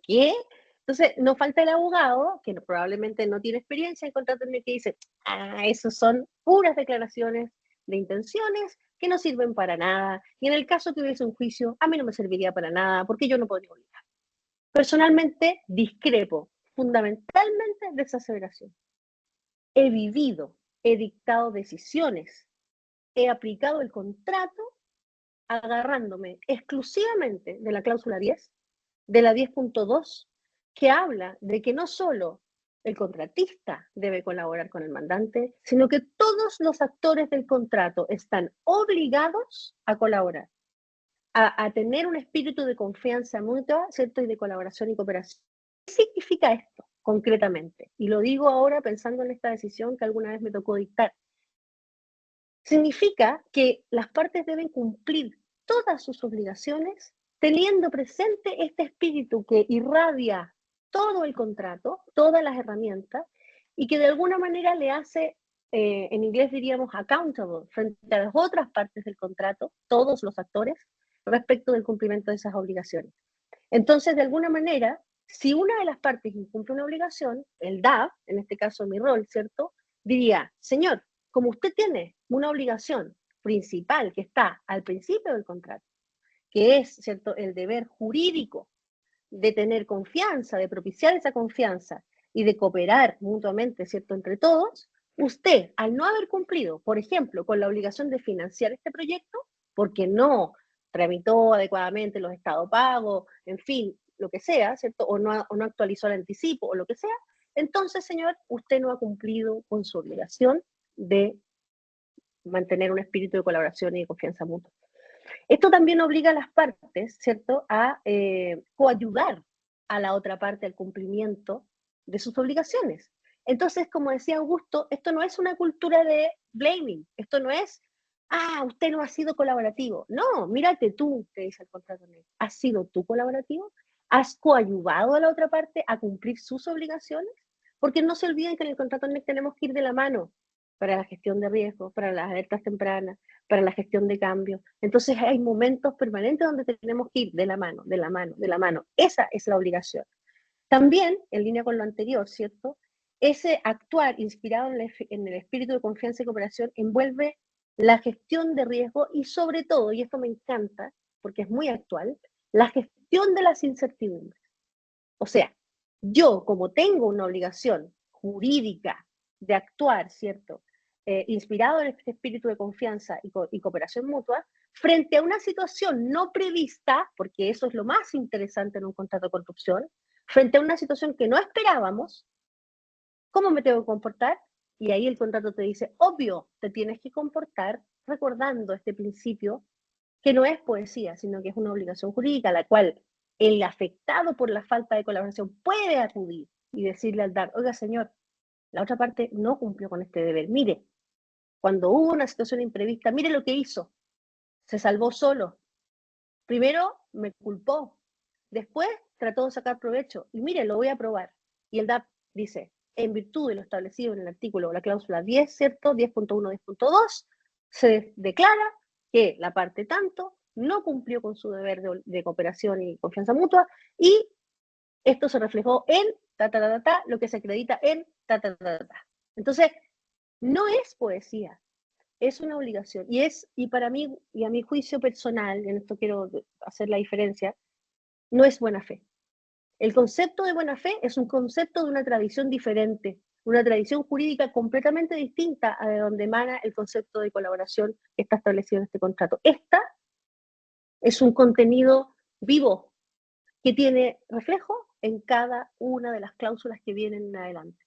[SPEAKER 3] ¿Qué? Entonces, nos falta el abogado, que probablemente no tiene experiencia en contratos en el que dice, esos son puras declaraciones de intenciones que no sirven para nada, y en el caso que hubiese un juicio, a mí no me serviría para nada, porque yo no podría obligar. Personalmente, discrepo fundamentalmente de esa aseveración. He vivido, he dictado decisiones, he aplicado el contrato agarrándome exclusivamente de la cláusula 10, de la 10.2, que habla de que no solo el contratista debe colaborar con el mandante, sino que todos los actores del contrato están obligados a colaborar, a tener un espíritu de confianza mutua, ¿cierto? Y de colaboración y cooperación. ¿Qué significa esto concretamente? Y lo digo ahora pensando en esta decisión que alguna vez me tocó dictar. Significa que las partes deben cumplir todas sus obligaciones teniendo presente este espíritu que irradia todo el contrato, todas las herramientas, y que de alguna manera le hace, en inglés diríamos accountable, frente a las otras partes del contrato, todos los actores, respecto del cumplimiento de esas obligaciones. Entonces, de alguna manera, si una de las partes incumple una obligación, el DAF, en este caso mi rol, ¿cierto? Diría, señor, como usted tiene una obligación principal que está al principio del contrato, que es, ¿cierto?, el deber jurídico de tener confianza, de propiciar esa confianza y de cooperar mutuamente, ¿cierto?, entre todos, usted, al no haber cumplido, por ejemplo, con la obligación de financiar este proyecto, porque no tramitó adecuadamente los estados pagos, en fin, lo que sea, ¿cierto?, o no actualizó el anticipo, o lo que sea, entonces, señor, usted no ha cumplido con su obligación de mantener un espíritu de colaboración y de confianza mutua. Esto también obliga a las partes, ¿cierto?, a coayudar a la otra parte al cumplimiento de sus obligaciones. Entonces, como decía Augusto, esto no es una cultura de blaming, esto no es, usted no ha sido colaborativo. No, mírate tú, te dice el contrato NEC. ¿Has sido tú colaborativo? ¿Has coayudado a la otra parte a cumplir sus obligaciones? Porque no se olviden que en el contrato NEC tenemos que ir de la mano para la gestión de riesgos, para las alertas tempranas, para la gestión de cambios. Entonces hay momentos permanentes donde tenemos que ir de la mano, de la mano, de la mano. Esa es la obligación. También, en línea con lo anterior, ¿cierto? Ese actuar inspirado en el espíritu de confianza y cooperación envuelve la gestión de riesgo y sobre todo, y esto me encanta porque es muy actual, la gestión de las incertidumbres. O sea, yo como tengo una obligación jurídica de actuar, ¿cierto? Inspirado en este espíritu de confianza y cooperación mutua, frente a una situación no prevista, porque eso es lo más interesante en un contrato de construcción, frente a una situación que no esperábamos, ¿cómo me tengo que comportar? Y ahí el contrato te dice, obvio, te tienes que comportar recordando este principio que no es poesía, sino que es una obligación jurídica, a la cual el afectado por la falta de colaboración puede acudir y decirle al DAR, oiga señor, la otra parte no cumplió con este deber. Mire, cuando hubo una situación imprevista, mire lo que hizo. Se salvó solo. Primero me culpó, después trató de sacar provecho y mire, lo voy a probar. Y el DAP dice, en virtud de lo establecido en el artículo, la cláusula 10, ¿cierto? 10.1, 10.2, se declara que la parte tanto no cumplió con su deber de cooperación y confianza mutua y esto se reflejó en lo que se acredita en Entonces, no es poesía. es una obligación. Y para mí, y a mi juicio personal, en esto quiero hacer la diferencia, no es buena fe. El concepto de buena fe es un concepto de una tradición diferente, una tradición jurídica completamente distinta a de donde emana el concepto de colaboración que está establecido en este contrato. Esta es un contenido vivo que tiene reflejo en cada una de las cláusulas que vienen en adelante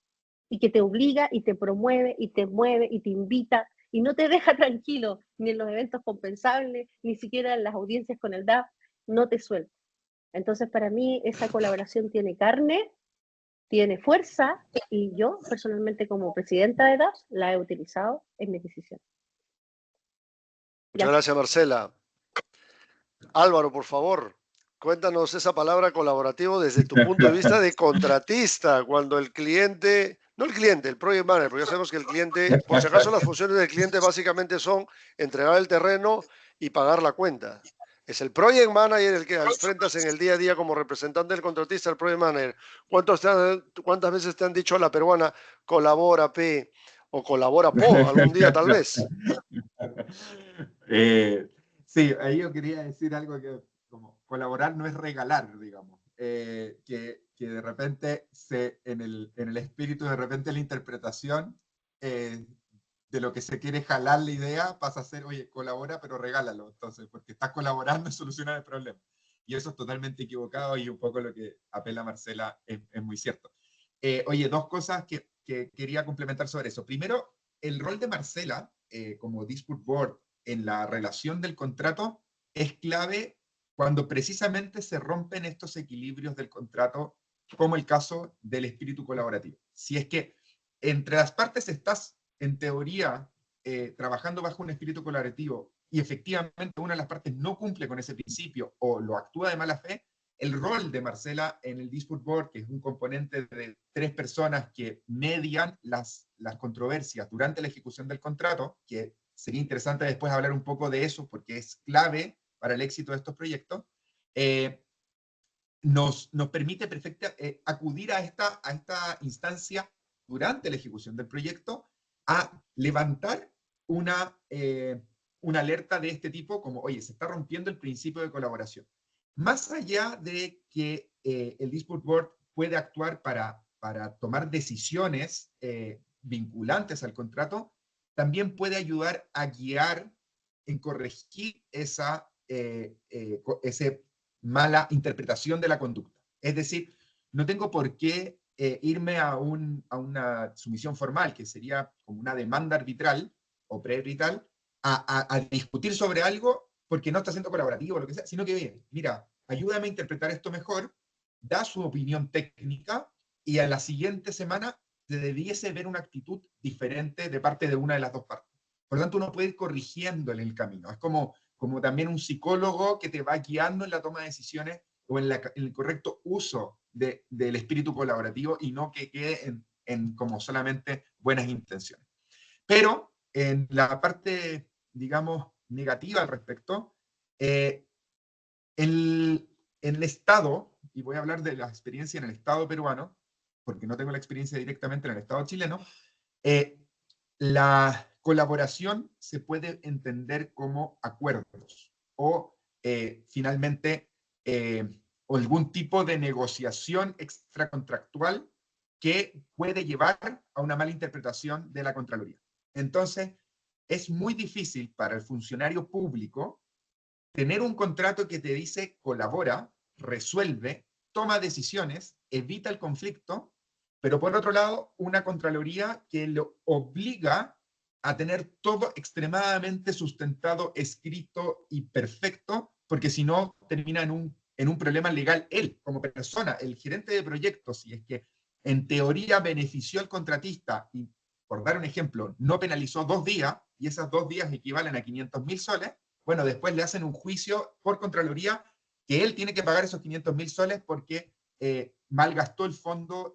[SPEAKER 3] y que te obliga y te promueve y te mueve y te invita y no te deja tranquilo ni en los eventos compensables, ni siquiera en las audiencias con el DAF, no te suelta. Entonces, para mí, esa colaboración tiene carne, tiene fuerza, y yo, personalmente, como presidenta de DAF, la he utilizado en mi decisión.
[SPEAKER 1] Muchas gracias, Marcela. Álvaro, por favor, cuéntanos esa palabra colaborativo desde tu punto de vista de contratista, cuando el cliente, no el cliente, el project manager, porque ya sabemos que el cliente, por si acaso las funciones del cliente básicamente son entregar el terreno y pagar la cuenta. Es el project manager el que enfrentas en el día a día como representante del contratista, el project manager. ¿Cuántas veces te han dicho a la peruana, colabora, P, o colabora, po, algún día tal vez?
[SPEAKER 2] Sí, ahí yo quería decir algo que como colaborar no es regalar, digamos. Que de repente en el espíritu, de repente la interpretación de lo que se quiere jalar la idea pasa a ser, oye, colabora, pero regálalo. Entonces, porque estás colaborando en solucionar el problema. Y eso es totalmente equivocado y un poco lo que apela Marcela es muy cierto. Oye, dos cosas que quería complementar sobre eso. Primero, el rol de Marcela como Dispute Board en la relación del contrato es clave cuando precisamente se rompen estos equilibrios del contrato, como el caso del espíritu colaborativo. Si es que entre las partes estás, en teoría, trabajando bajo un espíritu colaborativo y efectivamente una de las partes no cumple con ese principio o lo actúa de mala fe, el rol de Marcela en el Dispute Board, que es un componente de 3 personas que median las controversias durante la ejecución del contrato, que sería interesante después hablar un poco de eso, porque es clave para el éxito de estos proyectos, nos permite acudir a esta instancia durante la ejecución del proyecto a levantar una alerta de este tipo, como, oye, se está rompiendo el principio de colaboración. Más allá de que el Dispute Board puede actuar para tomar decisiones vinculantes al contrato, también puede ayudar a guiar en corregir esa mala interpretación de la conducta. Es decir, no tengo por qué irme a una sumisión formal, que sería como una demanda arbitral o prearbitral, a discutir sobre algo porque no está siendo colaborativo o lo que sea, sino que bien, mira, ayúdame a interpretar esto mejor, da su opinión técnica y a la siguiente semana se debiese ver una actitud diferente de parte de una de las dos partes. Por lo tanto, uno puede ir corrigiendo en el camino. Es como también un psicólogo que te va guiando en la toma de decisiones o en el correcto uso del espíritu colaborativo y no que quede en como solamente buenas intenciones. Pero en la parte, digamos, negativa al respecto, en el Estado, y voy a hablar de la experiencia en el Estado peruano, porque no tengo la experiencia directamente en el Estado chileno, la colaboración se puede entender como acuerdos o finalmente o algún tipo de negociación extracontractual que puede llevar a una mala interpretación de la Contraloría. Entonces, es muy difícil para el funcionario público tener un contrato que te dice colabora, resuelve, toma decisiones, evita el conflicto, pero por otro lado, una Contraloría que lo obliga a tener todo extremadamente sustentado, escrito y perfecto, porque si no termina en un problema legal él, como persona, el gerente de proyectos, si es que en teoría benefició al contratista y, por dar un ejemplo, no penalizó 2 días, y esos 2 días equivalen a 500.000 soles, bueno, después le hacen un juicio por Contraloría que él tiene que pagar esos 500.000 soles porque malgastó el fondo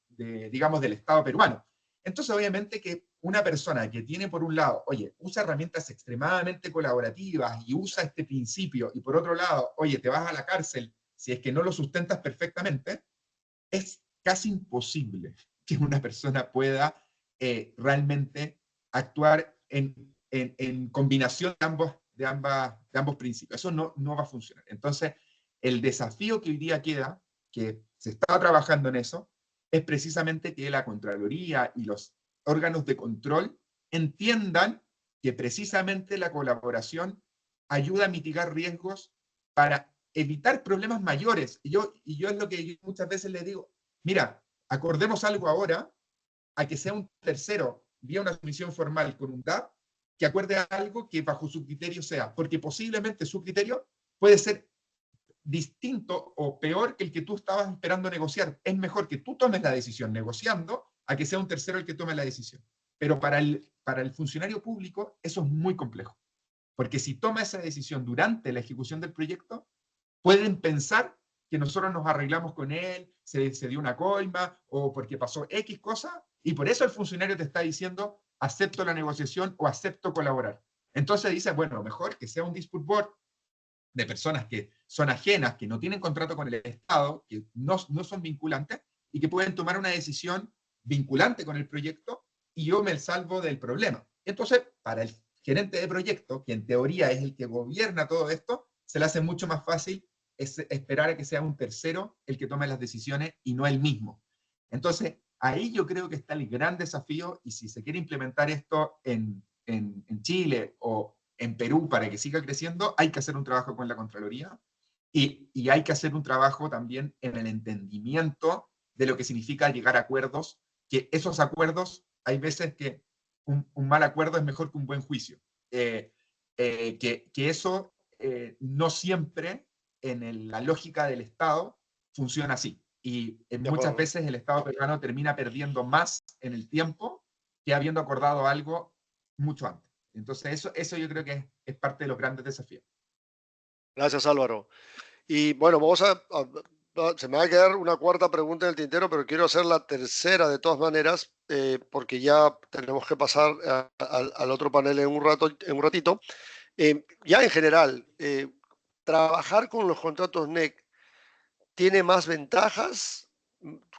[SPEAKER 2] digamos, del Estado peruano. Entonces, obviamente que una persona que tiene por un lado, oye, usa herramientas extremadamente colaborativas y usa este principio, y por otro lado, oye, te vas a la cárcel si es que no lo sustentas perfectamente, es casi imposible que una persona pueda realmente actuar en en combinación de ambos principios. Eso no va a funcionar. Entonces, el desafío que hoy día queda, que se está trabajando en eso, es precisamente que la Contraloría y los órganos de control entiendan que precisamente la colaboración ayuda a mitigar riesgos para evitar problemas mayores. Y yo es lo que yo muchas veces les digo, mira, acordemos algo ahora a que sea un tercero, vía una sumisión formal con un DAP, que acuerde algo que bajo su criterio sea, porque posiblemente su criterio puede ser distinto o peor que el que tú estabas esperando negociar. Es mejor que tú tomes la decisión negociando a que sea un tercero el que tome la decisión. Pero para el funcionario público eso es muy complejo, porque si toma esa decisión durante la ejecución del proyecto, pueden pensar que nosotros nos arreglamos con él, se dio una coima, o porque pasó X cosa, y por eso el funcionario te está diciendo, acepto la negociación o acepto colaborar. Entonces dice, bueno, mejor que sea un dispute board de personas que son ajenas, que no tienen contrato con el Estado, que no son vinculantes, y que pueden tomar una decisión vinculante con el proyecto, y yo me salvo del problema. Entonces, para el gerente de proyecto, que en teoría es el que gobierna todo esto, se le hace mucho más fácil esperar a que sea un tercero el que tome las decisiones y no él mismo. Entonces, ahí yo creo que está el gran desafío, y si se quiere implementar esto en Chile o en Perú para que siga creciendo, hay que hacer un trabajo con la Contraloría y hay que hacer un trabajo también en el entendimiento de lo que significa llegar a acuerdos, que esos acuerdos, hay veces que un mal acuerdo es mejor que un buen juicio. Que eso no siempre en la lógica del Estado funciona así. Y muchas veces el Estado peruano termina perdiendo más en el tiempo que habiendo acordado algo mucho antes. Entonces eso yo creo que es parte de los grandes desafíos.
[SPEAKER 1] Gracias, Álvaro. Y bueno, se me va a quedar una cuarta pregunta en el tintero, pero quiero hacer la tercera de todas maneras, porque ya tenemos que pasar al otro panel en un ratito. Ya en general, trabajar con los contratos NEC tiene más ventajas.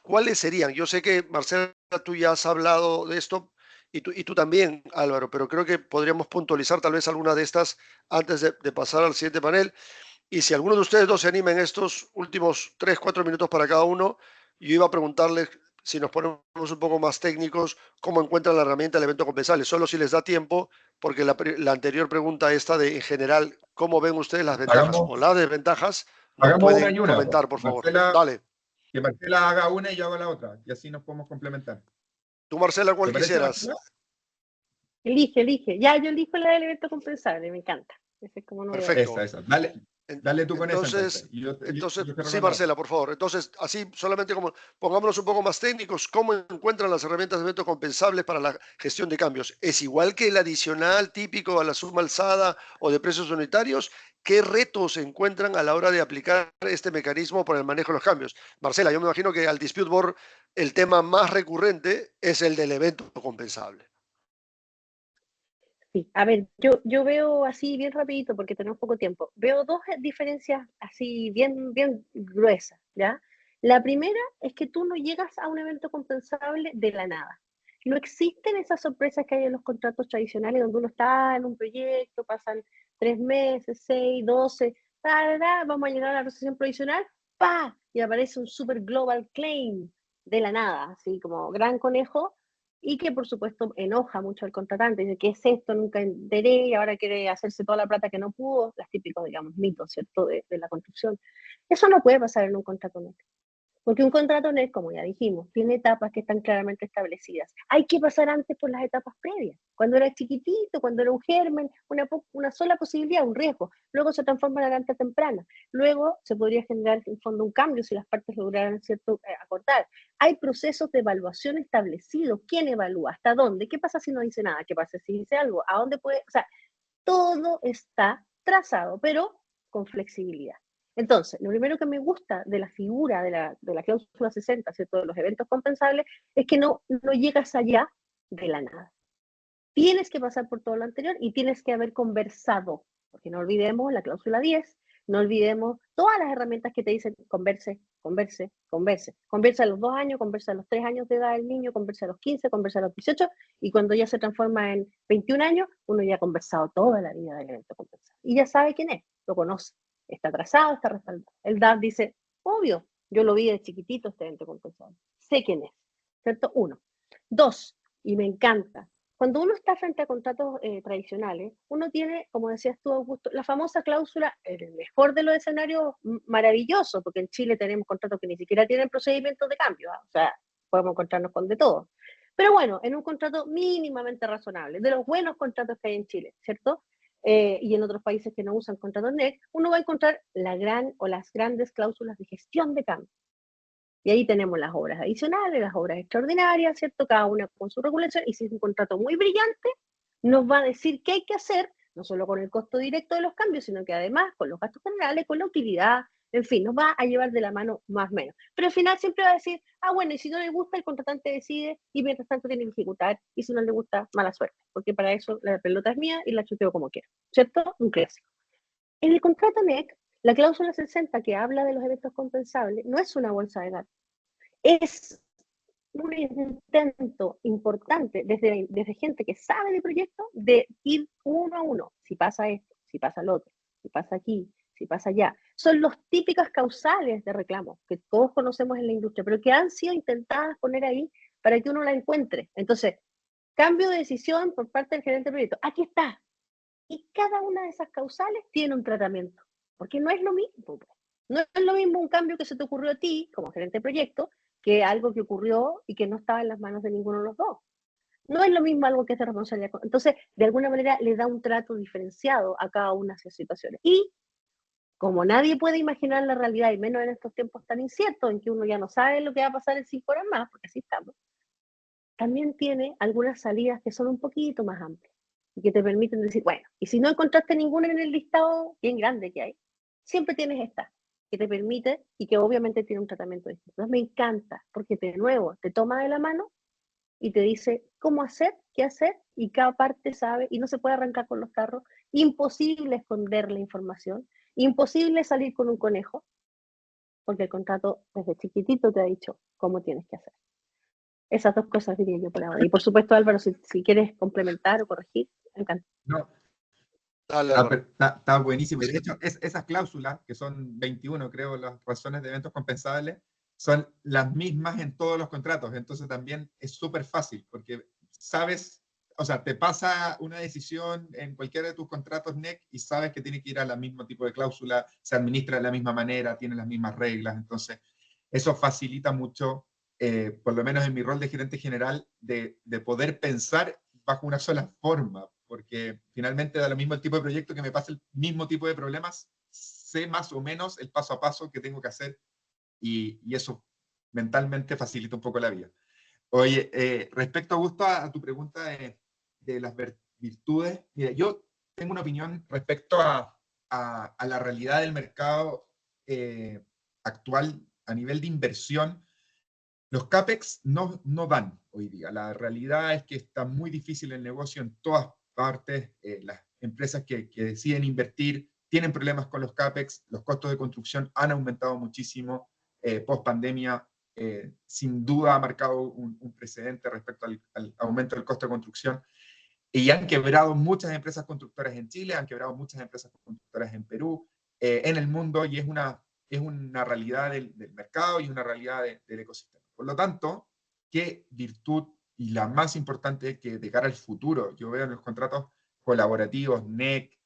[SPEAKER 1] ¿Cuáles serían? Yo sé que, Marcela, tú ya has hablado de esto y tú también, Álvaro, pero creo que podríamos puntualizar tal vez alguna de estas antes de pasar al siguiente panel. Y si alguno de ustedes dos se anima en estos últimos 3, 4 minutos para cada uno, yo iba a preguntarles, si nos ponemos un poco más técnicos, cómo encuentran la herramienta del evento compensable. Solo si les da tiempo, porque la anterior pregunta esta de, en general, ¿cómo ven ustedes las ventajas o las desventajas? Lo
[SPEAKER 2] Hagamos una
[SPEAKER 1] pueden
[SPEAKER 2] y una.
[SPEAKER 1] comentar, por favor.
[SPEAKER 2] Marcela,
[SPEAKER 1] Dale.
[SPEAKER 2] que Marcela haga una y yo hago la otra, y así nos podemos complementar.
[SPEAKER 1] Tú, Marcela, ¿cuál
[SPEAKER 2] ¿Te parece,
[SPEAKER 1] quisieras?
[SPEAKER 2] Marcela?
[SPEAKER 3] Elige. Ya, yo elijo la del evento compensable, me encanta. Ese es como novedad.
[SPEAKER 1] Perfecto.
[SPEAKER 2] Esa. Dale tú con
[SPEAKER 1] Entonces,
[SPEAKER 2] esa entonces.
[SPEAKER 1] entonces
[SPEAKER 2] Yo
[SPEAKER 1] sí, Marcela, por favor. Entonces, así solamente como pongámonos un poco más técnicos, ¿cómo encuentran las herramientas de evento compensables para la gestión de cambios? ¿Es igual que el adicional típico a la suma alzada o de precios unitarios? ¿Qué retos encuentran a la hora de aplicar este mecanismo para el manejo de los cambios? Marcela, yo me imagino que al Dispute Board el tema más recurrente es el del evento compensable.
[SPEAKER 3] Sí, a ver, yo veo así bien rapidito porque tenemos poco tiempo. Veo dos diferencias así bien gruesas, ¿ya? La primera es que tú no llegas a un evento compensable de la nada. No existen esas sorpresas que hay en los contratos tradicionales donde uno está en un proyecto, pasan 3 meses, 6, 12, vamos a llegar a la resolución provisional, ¡pa! Y aparece un super global claim de la nada, así como gran conejo, y que por supuesto enoja mucho al contratante, dice, ¿qué es esto? Nunca enteré y ahora quiere hacerse toda la plata que no pudo, las típicos, digamos, mitos, ¿cierto?, de la construcción. Eso no puede pasar en un contrato NEC. Porque un contrato NEC, como ya dijimos, tiene etapas que están claramente establecidas. Hay que pasar antes por las etapas previas. Cuando era chiquitito, cuando era un germen, una sola posibilidad, un riesgo. Luego se transforma en adelante temprana. Luego se podría generar en fondo un cambio si las partes lograran cierto acordar. Hay procesos de evaluación establecidos. ¿Quién evalúa? ¿Hasta dónde? ¿Qué pasa si no dice nada? ¿Qué pasa si dice algo? ¿A dónde puede? O sea, todo está trazado, pero con flexibilidad. Entonces, lo primero que me gusta de la figura de la cláusula 60, ¿cierto?, de los eventos compensables, es que no llegas allá de la nada. Tienes que pasar por todo lo anterior y tienes que haber conversado, porque no olvidemos la cláusula 10, no olvidemos todas las herramientas que te dicen converse converse, converse. Conversa a los 2 años, conversa a los 3 años de edad del niño, conversa a los 15, conversa a los 18, y cuando ya se transforma en 21 años, uno ya ha conversado toda la vida del evento compensable. Y ya sabe quién es, lo conoce, está atrasado, está respaldado. El DAF dice, obvio, yo lo vi de chiquitito este evento compensable, sé quién es, ¿cierto? 1. 2, y me encanta, cuando uno está frente a contratos tradicionales, uno tiene, como decías tú, Augusto, la famosa cláusula, en el mejor de los escenarios, maravilloso, porque en Chile tenemos contratos que ni siquiera tienen procedimientos de cambio, ¿eh? O sea, podemos encontrarnos con de todo. Pero bueno, en un contrato mínimamente razonable, de los buenos contratos que hay en Chile, ¿cierto? Y en otros países que no usan contratos NEC, uno va a encontrar la gran o las grandes cláusulas de gestión de cambio. Y ahí tenemos las obras adicionales, las obras extraordinarias, ¿cierto? Cada una con su regulación. Y si es un contrato muy brillante, nos va a decir qué hay que hacer, no solo con el costo directo de los cambios, sino que además con los gastos generales, con la utilidad, en fin, nos va a llevar de la mano más o menos. Pero al final siempre va a decir, bueno, y si no le gusta, el contratante decide y mientras tanto tiene que ejecutar. Y si no le gusta, mala suerte, porque para eso la pelota es mía y la chuteo como quiero, ¿cierto? Un clásico. En el contrato NEC, la cláusula 60 que habla de los eventos compensables no es una bolsa de datos. Es un intento importante desde gente que sabe de proyectos de ir uno a uno. Si pasa esto, si pasa lo otro, si pasa aquí, si pasa allá. Son los típicas causales de reclamo que todos conocemos en la industria, pero que han sido intentadas poner ahí para que uno la encuentre. Entonces, cambio de decisión por parte del gerente de proyecto. Aquí está. Y cada una de esas causales tiene un tratamiento. Porque no es lo mismo. No es lo mismo un cambio que se te ocurrió a ti como gerente de proyecto que algo que ocurrió y que no estaba en las manos de ninguno de los dos. No es lo mismo algo que es de responsabilidad. Entonces, de alguna manera le da un trato diferenciado a cada una de esas situaciones. Y como nadie puede imaginar la realidad, y menos en estos tiempos tan inciertos en que uno ya no sabe lo que va a pasar en 5 horas más, porque así estamos, también tiene algunas salidas que son un poquito más amplias y que te permiten decir, bueno, y si no encontraste ninguna en el listado bien grande que hay, siempre tienes esta, que te permite y que obviamente tiene un tratamiento distinto. Entonces me encanta, porque de nuevo te toma de la mano y te dice cómo hacer, qué hacer, y cada parte sabe, y no se puede arrancar con los carros, imposible esconder la información, imposible salir con un conejo, porque el contrato desde chiquitito te ha dicho cómo tienes que hacer. Esas dos cosas diría yo por ahora. Y por supuesto, Álvaro, si quieres complementar o corregir, encantado.
[SPEAKER 2] No,
[SPEAKER 1] Dale, Álvaro.
[SPEAKER 2] está buenísimo. Y de hecho, esas cláusulas, que son 21, creo, las razones de eventos compensables, son las mismas en todos los contratos. Entonces también es súper fácil, porque sabes, o sea, te pasa una decisión en cualquiera de tus contratos NEC y sabes que tiene que ir al mismo tipo de cláusula, se administra de la misma manera, tiene las mismas reglas. Entonces, eso facilita mucho, por lo menos en mi rol de gerente general, de poder pensar bajo una sola forma, porque finalmente da lo mismo el tipo de proyecto que me pase el mismo tipo de problemas, sé más o menos el paso a paso que tengo que hacer y eso mentalmente facilita un poco la vida. Oye, respecto, Augusto, a tu pregunta de las virtudes, mira, yo tengo una opinión respecto a la realidad del mercado actual a nivel de inversión. Los CAPEX no dan hoy día. La realidad es que está muy difícil el negocio en todas partes. Las empresas que deciden invertir tienen problemas con los CAPEX. Los costos de construcción han aumentado muchísimo. Post pandemia, sin duda ha marcado un precedente respecto al aumento del costo de construcción. Y han quebrado muchas empresas constructoras en Chile, han quebrado muchas empresas constructoras en Perú, en el mundo, y es una realidad del mercado y una realidad del ecosistema. Por lo tanto, qué virtud, y la más importante que de cara al futuro, yo veo en los contratos colaborativos, NEC,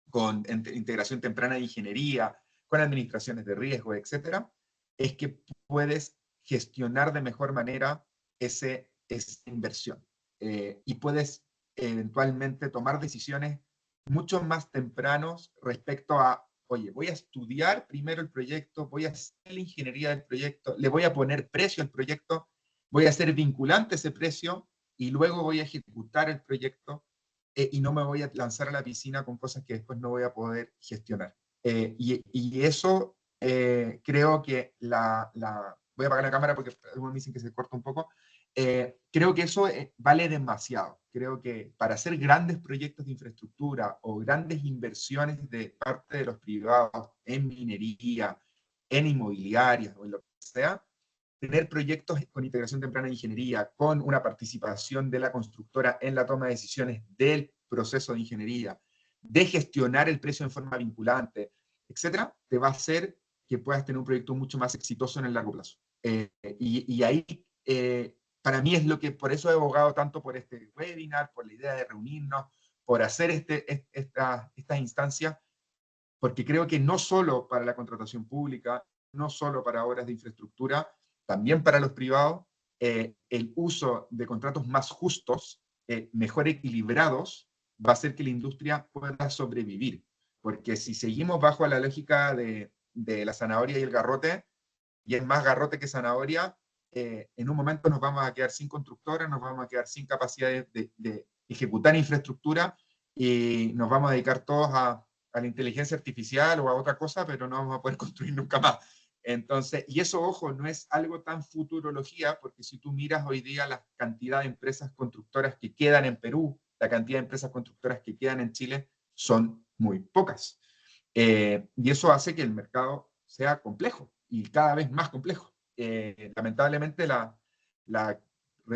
[SPEAKER 2] con integración temprana de ingeniería, con administraciones de riesgo, etcétera, es que puedes gestionar de mejor manera esa inversión. Y puedes eventualmente tomar decisiones mucho más tempranos respecto a, oye, voy a estudiar primero el proyecto, voy a hacer la ingeniería del proyecto, le voy a poner precio al proyecto, voy a hacer vinculante ese precio y luego voy a ejecutar el proyecto y no me voy a lanzar a la piscina con cosas que después no voy a poder gestionar. Y eso creo que voy a apagar la cámara porque algunos me dicen que se corta un poco. Creo que eso vale demasiado. Creo que para hacer grandes proyectos de infraestructura o grandes inversiones de parte de los privados en minería, en inmobiliarias o en lo que sea, tener proyectos con integración temprana de ingeniería, con una participación de la constructora en la toma de decisiones del proceso de ingeniería, de gestionar el precio en forma vinculante, etcétera, te va a hacer que puedas tener un proyecto mucho más exitoso en el largo plazo. Y ahí, para mí es lo que, por eso he abogado tanto por este webinar, por la idea de reunirnos, por hacer estas instancias, porque creo que no solo para la contratación pública, no solo para obras de infraestructura, también para los privados, el uso de contratos más justos, mejor equilibrados, va a hacer que la industria pueda sobrevivir. Porque si seguimos bajo la lógica de la zanahoria y el garrote, y es más garrote que zanahoria, en un momento nos vamos a quedar sin constructoras, nos vamos a quedar sin capacidad de ejecutar infraestructura y nos vamos a dedicar todos a la inteligencia artificial o a otra cosa, pero no vamos a poder construir nunca más. Entonces, y eso, ojo, no es algo tan futurología, porque si tú miras hoy día la cantidad de empresas constructoras que quedan en Perú, la cantidad de empresas constructoras que quedan en Chile, son muy pocas. Y eso hace que el mercado sea complejo y cada vez más complejo. Lamentablemente, la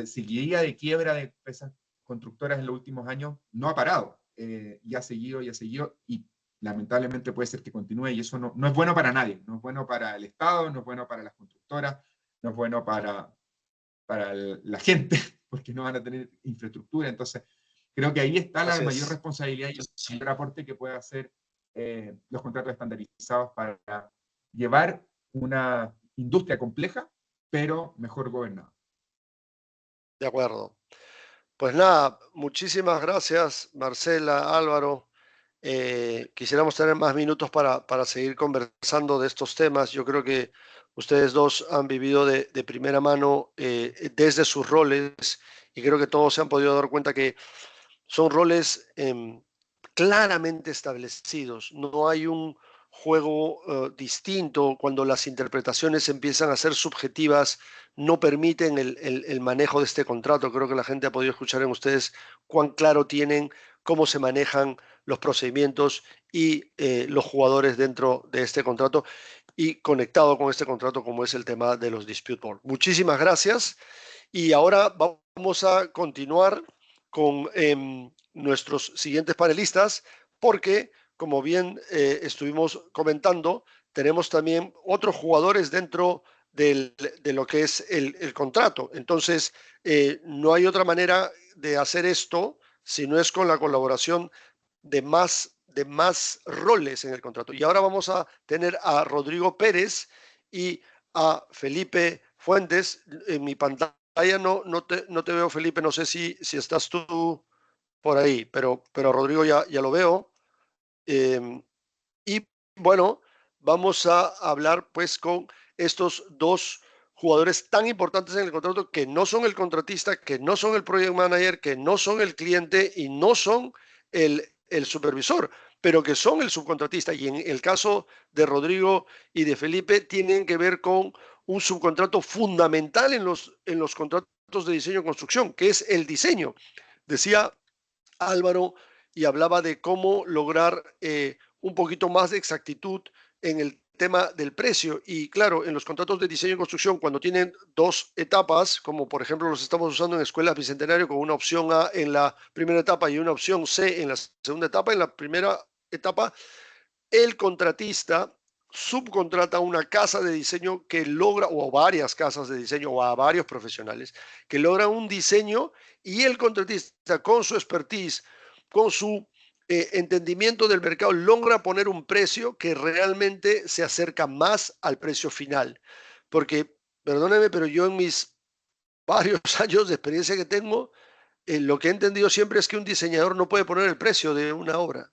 [SPEAKER 2] seguidilla de quiebra de empresas constructoras en los últimos años no ha parado, y ha seguido, y lamentablemente puede ser que continúe, y eso no es bueno para nadie, no es bueno para el Estado, no es bueno para las constructoras, no es bueno para la gente, porque no van a tener infraestructura. Entonces, creo que ahí está la mayor responsabilidad y el mayor aporte que puede hacer los contratos estandarizados para llevar una industria compleja, pero mejor gobernada.
[SPEAKER 1] De acuerdo. Pues nada, muchísimas gracias, Marcela, Álvaro. Quisiéramos tener más minutos para seguir conversando de estos temas. Yo creo que ustedes dos han vivido de primera mano desde sus roles, y creo que todos se han podido dar cuenta que son roles claramente establecidos. No hay un juego distinto. Cuando las interpretaciones empiezan a ser subjetivas, no permiten el manejo de este contrato. Creo que la gente ha podido escuchar en ustedes cuán claro tienen cómo se manejan los procedimientos y los jugadores dentro de este contrato, y conectado con este contrato como es el tema de los dispute board. Muchísimas gracias, y ahora vamos a continuar con nuestros siguientes panelistas, porque, como bien estuvimos comentando, tenemos también otros jugadores dentro de lo que es el contrato. Entonces, no hay otra manera de hacer esto si no es con la colaboración de más roles en el contrato. Y ahora vamos a tener a Rodrigo Pérez y a Felipe Fuentes. En mi pantalla no te veo, Felipe, no sé si estás tú por ahí, pero Rodrigo ya lo veo. Y bueno, vamos a hablar pues con estos dos jugadores tan importantes en el contrato, que no son el contratista, que no son el project manager, que no son el cliente y no son el supervisor, pero que son el subcontratista. Y en el caso de Rodrigo y de Felipe, tienen que ver con un subcontrato fundamental en los contratos de diseño y construcción, que es el diseño. Decía Álvaro y hablaba de cómo lograr un poquito más de exactitud en el tema del precio. Y claro, en los contratos de diseño y construcción, cuando tienen dos etapas, como por ejemplo los estamos usando en Escuelas Bicentenario, con una opción A en la primera etapa y una opción C en la segunda etapa, en la primera etapa, el contratista subcontrata una casa de diseño que logra, o varias casas de diseño, o a varios profesionales que logran un diseño, y el contratista, con su expertise, con su entendimiento del mercado, logra poner un precio que realmente se acerca más al precio final. Porque, perdóneme, pero yo en mis varios años de experiencia que tengo, lo que he entendido siempre es que un diseñador no puede poner el precio de una obra,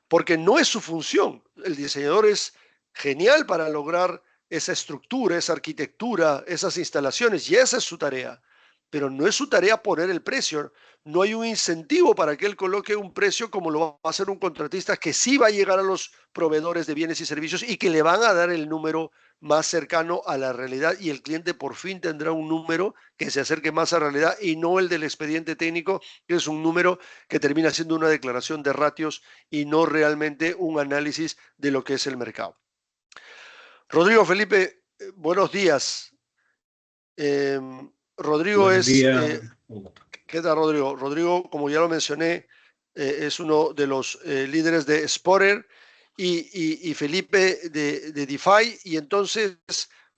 [SPEAKER 1] porque no es su función. El diseñador es genial para lograr esa estructura, esa arquitectura, esas instalaciones, y esa es su tarea. Pero no es su tarea poner el precio. No hay un incentivo para que él coloque un precio como lo va a hacer un contratista, que sí va a llegar a los proveedores de bienes y servicios y que le van a dar el número más cercano a la realidad, y el cliente por fin tendrá un número que se acerque más a la realidad, y no el del expediente técnico, que es un número que termina siendo una declaración de ratios y no realmente un análisis de lo que es el mercado. Rodrigo Felipe, buenos días. Rodrigo
[SPEAKER 4] Buenos
[SPEAKER 1] es,
[SPEAKER 4] días.
[SPEAKER 1] ¿qué tal, Rodrigo? Rodrigo, como ya lo mencioné, es uno de los líderes de Sporer y Felipe de DeFi. Y entonces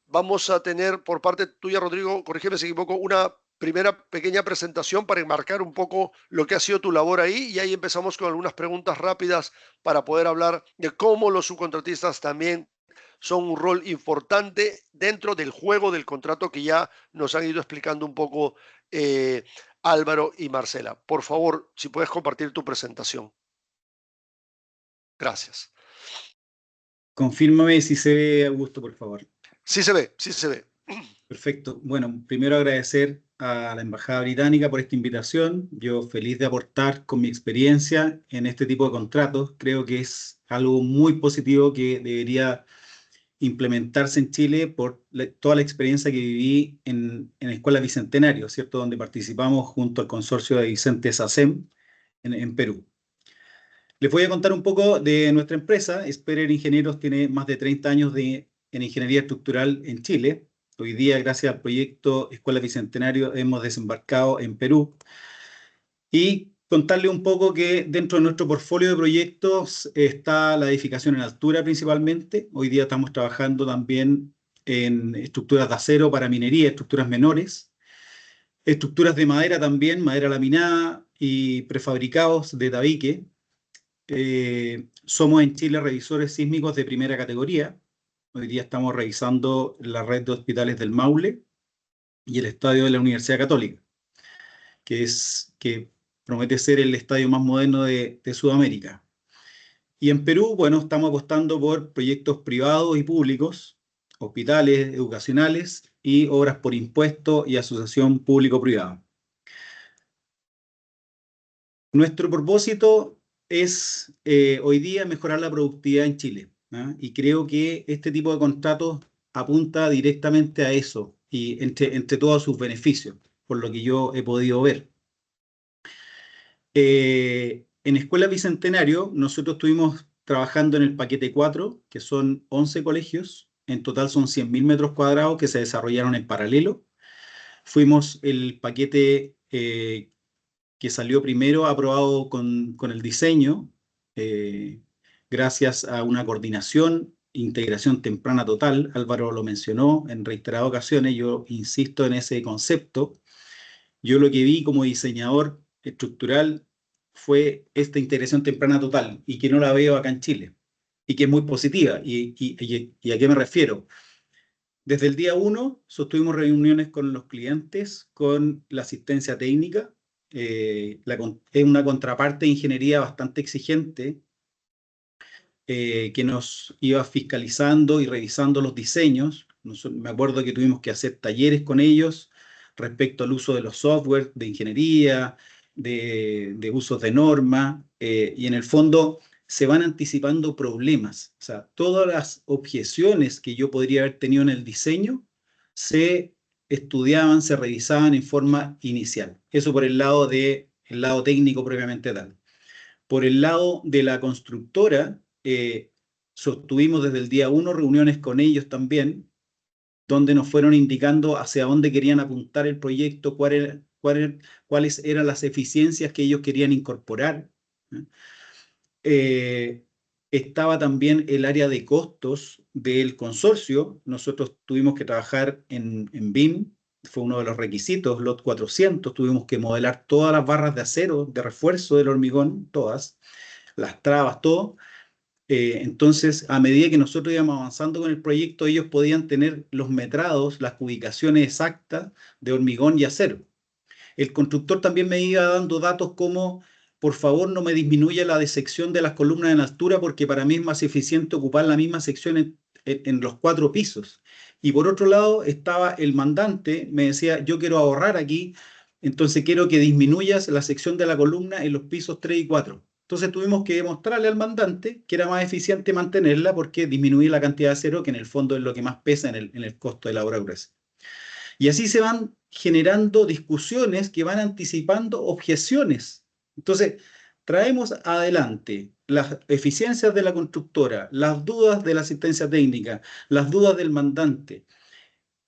[SPEAKER 1] vamos a tener por parte tuya, Rodrigo, corrígeme si me equivoco, una primera pequeña presentación para enmarcar un poco lo que ha sido tu labor ahí. Y ahí empezamos con algunas preguntas rápidas para poder hablar de cómo los subcontratistas también son un rol importante dentro del juego del contrato que ya nos han ido explicando un poco Álvaro y Marcela. Por favor, si puedes compartir tu presentación. Gracias.
[SPEAKER 4] Confírmame si se ve, Augusto, por favor.
[SPEAKER 1] Sí se ve, sí se ve.
[SPEAKER 4] Perfecto. Bueno, primero agradecer a la Embajada Británica por esta invitación. Yo feliz de aportar con mi experiencia en este tipo de contratos. Creo que es algo muy positivo que debería implementarse en Chile por toda la experiencia que viví en Escuela Bicentenario, ¿cierto? Donde participamos junto al consorcio de Vicente SACEM en Perú. Les voy a contar un poco de nuestra empresa. Sperer Ingenieros tiene más de 30 años en ingeniería estructural en Chile. Hoy día, gracias al proyecto Escuela Bicentenario, hemos desembarcado en Perú. Y contarle un poco que dentro de nuestro portfolio de proyectos está la edificación en altura principalmente. Hoy día estamos trabajando también en estructuras de acero para minería, estructuras menores. Estructuras de madera también, madera laminada y prefabricados de tabique. Somos en Chile revisores sísmicos de primera categoría. Hoy día estamos revisando la red de hospitales del Maule y el estadio de la Universidad Católica, que promete ser el estadio más moderno de Sudamérica. Y en Perú, bueno, estamos apostando por proyectos privados y públicos, hospitales educacionales y obras por impuesto y asociación público-privada. Nuestro propósito es hoy día mejorar la productividad en Chile, ¿ah? Y creo que este tipo de contratos apunta directamente a eso y entre todos sus beneficios, por lo que yo he podido ver. En Escuela Bicentenario nosotros estuvimos trabajando en el paquete 4, que son 11 colegios, en total son 100.000 metros cuadrados que se desarrollaron en paralelo. Fuimos el paquete que salió primero aprobado con el diseño, gracias a una coordinación, integración temprana total. Álvaro lo mencionó en reiteradas ocasiones, yo insisto en ese concepto. Yo lo que vi como diseñador estructural fue esta integración temprana total y que no la veo acá en Chile y que es muy positiva. ¿Y a qué me refiero? Desde el día 1 sostuvimos reuniones con los clientes, con la asistencia técnica. Es una contraparte de ingeniería bastante exigente que nos iba fiscalizando y revisando los diseños. Me acuerdo que tuvimos que hacer talleres con ellos respecto al uso de los software de ingeniería, de usos de norma, y en el fondo se van anticipando problemas. O sea, todas las objeciones que yo podría haber tenido en el diseño se estudiaban, se revisaban en forma inicial. Eso por el lado técnico propiamente tal. Por el lado de la constructora, sostuvimos desde el día 1 reuniones con ellos también, donde nos fueron indicando hacia dónde querían apuntar el proyecto, cuáles eran las eficiencias que ellos querían incorporar. Estaba también el área de costos del consorcio. Nosotros tuvimos que trabajar en BIM, fue uno de los requisitos, LOT 400, tuvimos que modelar todas las barras de acero de refuerzo del hormigón, todas, las trabas, todo. Entonces, a medida que nosotros íbamos avanzando con el proyecto, ellos podían tener los metrados, las ubicaciones exactas de hormigón y acero. El constructor también me iba dando datos como, por favor, no me disminuya la disección de las columnas en altura porque para mí es más eficiente ocupar la misma sección en los 4 pisos. Y por otro lado estaba el mandante, me decía, yo quiero ahorrar aquí, entonces quiero que disminuyas la sección de la columna en los pisos 3 y 4. Entonces tuvimos que demostrarle al mandante que era más eficiente mantenerla porque disminuía la cantidad de acero, que en el fondo es lo que más pesa en el costo de la obra gruesa. Y así se van generando discusiones que van anticipando objeciones. Entonces, traemos adelante las eficiencias de la constructora, las dudas de la asistencia técnica, las dudas del mandante.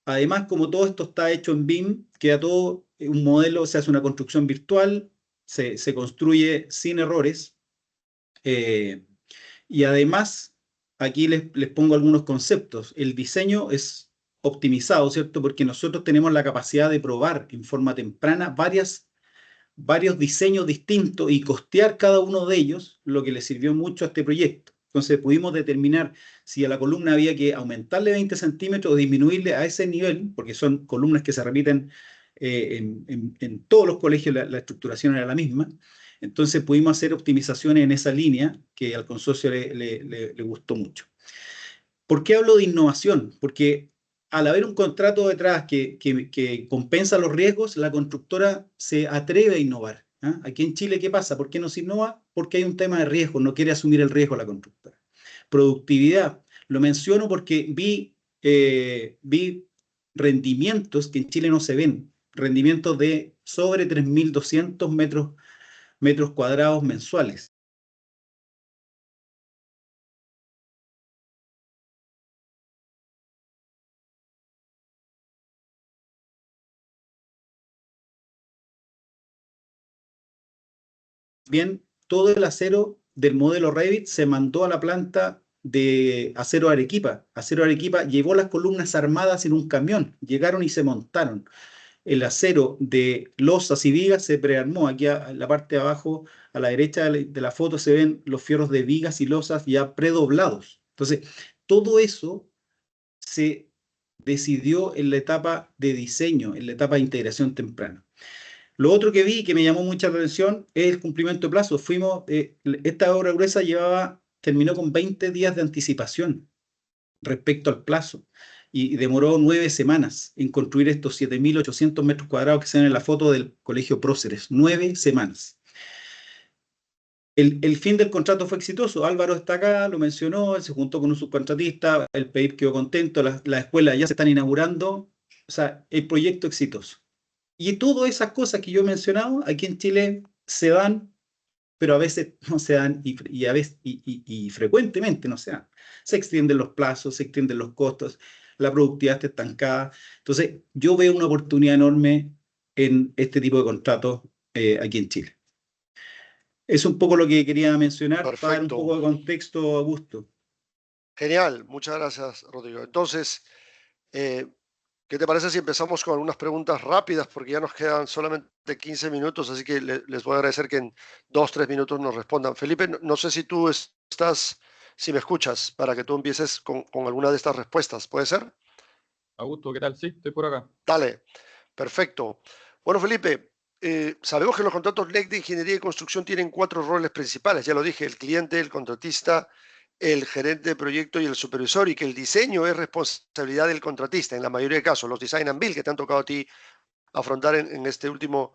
[SPEAKER 4] Además, como todo esto está hecho en BIM, queda todo un modelo, se hace una construcción virtual, se construye sin errores. Y además, aquí les pongo algunos conceptos. El diseño es optimizado, ¿cierto? Porque nosotros tenemos la capacidad de probar en forma temprana varios diseños distintos y costear cada uno de ellos, lo que le sirvió mucho a este proyecto. Entonces pudimos determinar si a la columna había que aumentarle 20 centímetros o disminuirle a ese nivel, porque son columnas que se repiten en todos los colegios, la estructuración era la misma. Entonces pudimos hacer optimizaciones en esa línea que al consorcio le gustó mucho. ¿Por qué hablo de innovación? Porque al haber un contrato detrás que compensa los riesgos, la constructora se atreve a innovar. ¿Ah? Aquí en Chile, ¿qué pasa? ¿Por qué no se innova? Porque hay un tema de riesgo, no quiere asumir el riesgo la constructora. Productividad, lo menciono porque vi rendimientos que en Chile no se ven, rendimientos de sobre 3.200 metros cuadrados mensuales. Bien, todo el acero del modelo Revit se mandó a la planta de Acero Arequipa. Acero Arequipa llevó las columnas armadas en un camión, llegaron y se montaron. El acero de losas y vigas se prearmó. Aquí en la parte de abajo, a la derecha de la foto, se ven los fierros de vigas y losas ya predoblados. Entonces, todo eso se decidió en la etapa de diseño, en la etapa de integración temprana. Lo otro que vi que me llamó mucha atención es el cumplimiento de plazo. Esta obra gruesa terminó con 20 días de anticipación respecto al plazo y demoró 9 semanas en construir estos 7.800 metros cuadrados que se ven en la foto del Colegio Próceres. 9 semanas. El fin del contrato fue exitoso. Álvaro está acá, lo mencionó, él se juntó con un subcontratista, el PEIP quedó contento, las escuelas ya se están inaugurando. O sea, el proyecto exitoso. Y todas esas cosas que yo he mencionado aquí en Chile se dan, pero a veces no se dan y frecuentemente no se dan. Se extienden los plazos, se extienden los costos, la productividad está estancada. Entonces, yo veo una oportunidad enorme en este tipo de contratos aquí en Chile. Es un poco lo que quería mencionar.
[SPEAKER 1] Perfecto.
[SPEAKER 4] Para dar un poco de contexto, Augusto.
[SPEAKER 1] Genial, muchas gracias, Rodrigo. Entonces, ¿qué te parece si empezamos con algunas preguntas rápidas? Porque ya nos quedan solamente 15 minutos, así que les voy a agradecer que en 2-3 minutos nos respondan. Felipe, no sé si tú si me escuchas, para que tú empieces con alguna de estas respuestas. ¿Puede ser?
[SPEAKER 5] Augusto, ¿qué tal? Sí, estoy por acá.
[SPEAKER 1] Dale, perfecto. Bueno, Felipe, sabemos que los contratos NEC de ingeniería y construcción tienen 4 roles principales. Ya lo dije, el cliente, el contratista, el gerente de proyecto y el supervisor, y que el diseño es responsabilidad del contratista, en la mayoría de casos. Los design and build que te han tocado a ti afrontar en este último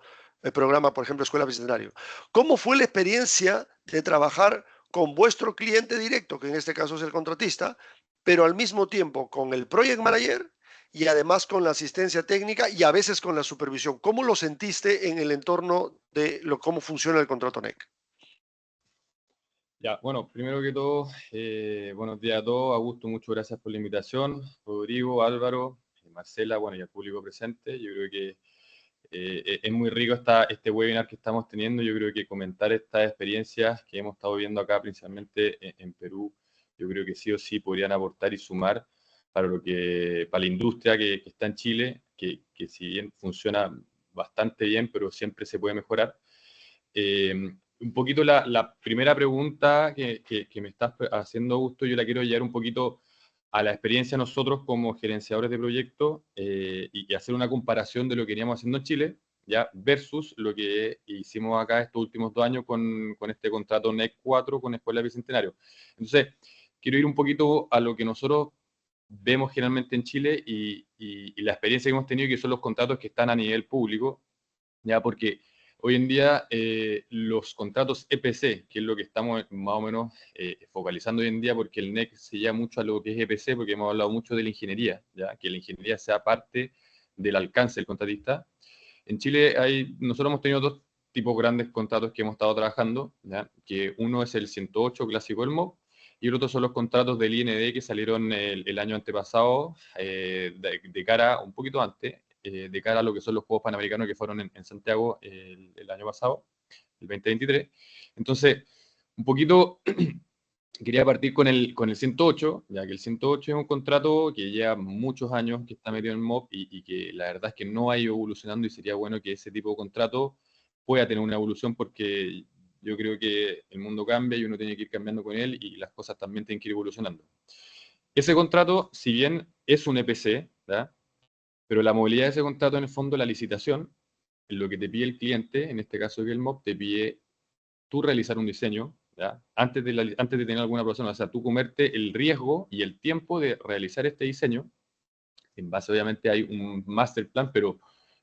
[SPEAKER 1] programa, por ejemplo, Escuela Bicentenario. ¿Cómo fue la experiencia de trabajar con vuestro cliente directo, que en este caso es el contratista, pero al mismo tiempo con el project manager y además con la asistencia técnica y a veces con la supervisión? ¿Cómo lo sentiste en el entorno de cómo funciona el contrato NEC?
[SPEAKER 5] Ya, bueno, primero que todo, buenos días a todos. Augusto, muchas gracias por la invitación. Rodrigo, Álvaro, Marcela, bueno, y al público presente. Yo creo que es muy rico este webinar que estamos teniendo. Yo creo que comentar estas experiencias que hemos estado viendo acá, principalmente en Perú, yo creo que sí o sí podrían aportar y sumar para la industria que está en Chile, que si bien funciona bastante bien, pero siempre se puede mejorar. Un poquito la primera pregunta que me estás haciendo, Augusto, yo la quiero llevar un poquito a la experiencia nosotros como gerenciadores de proyectos y hacer una comparación de lo que veníamos haciendo en Chile, ya versus lo que hicimos acá estos últimos 2 años con este contrato NEC 4 con Escuela Bicentenario. Entonces, quiero ir un poquito a lo que nosotros vemos generalmente en Chile y la experiencia que hemos tenido, que son los contratos que están a nivel público, ya porque hoy en día los contratos EPC, que es lo que estamos más o menos focalizando hoy en día, porque el NEC se lleva mucho a lo que es EPC, porque hemos hablado mucho de la ingeniería, ¿ya? Que la ingeniería sea parte del alcance del contratista. En Chile nosotros hemos tenido tipos grandes contratos que hemos estado trabajando, ¿ya? Que uno es el 108 clásico del MOB, y el otro son los contratos del IND que salieron el año antepasado, de cara, un poquito antes, de cara a lo que son los Juegos Panamericanos que fueron en Santiago el año pasado, el 2023. Entonces, un poquito quería partir con el 108, ya que el 108 es un contrato que lleva muchos años que está metido en MOB y que la verdad es que no ha ido evolucionando, y sería bueno que ese tipo de contrato pueda tener una evolución, porque yo creo que el mundo cambia y uno tiene que ir cambiando con él, y las cosas también tienen que ir evolucionando. Ese contrato, si bien es un EPC, ¿ya? Pero la movilidad de ese contrato, en el fondo, la licitación, en lo que te pide el cliente, en este caso que el MOB, te pide tú realizar un diseño, ¿ya? Antes de tener alguna persona, o sea, tú comerte el riesgo y el tiempo de realizar este diseño. En base, obviamente, hay un master plan, pero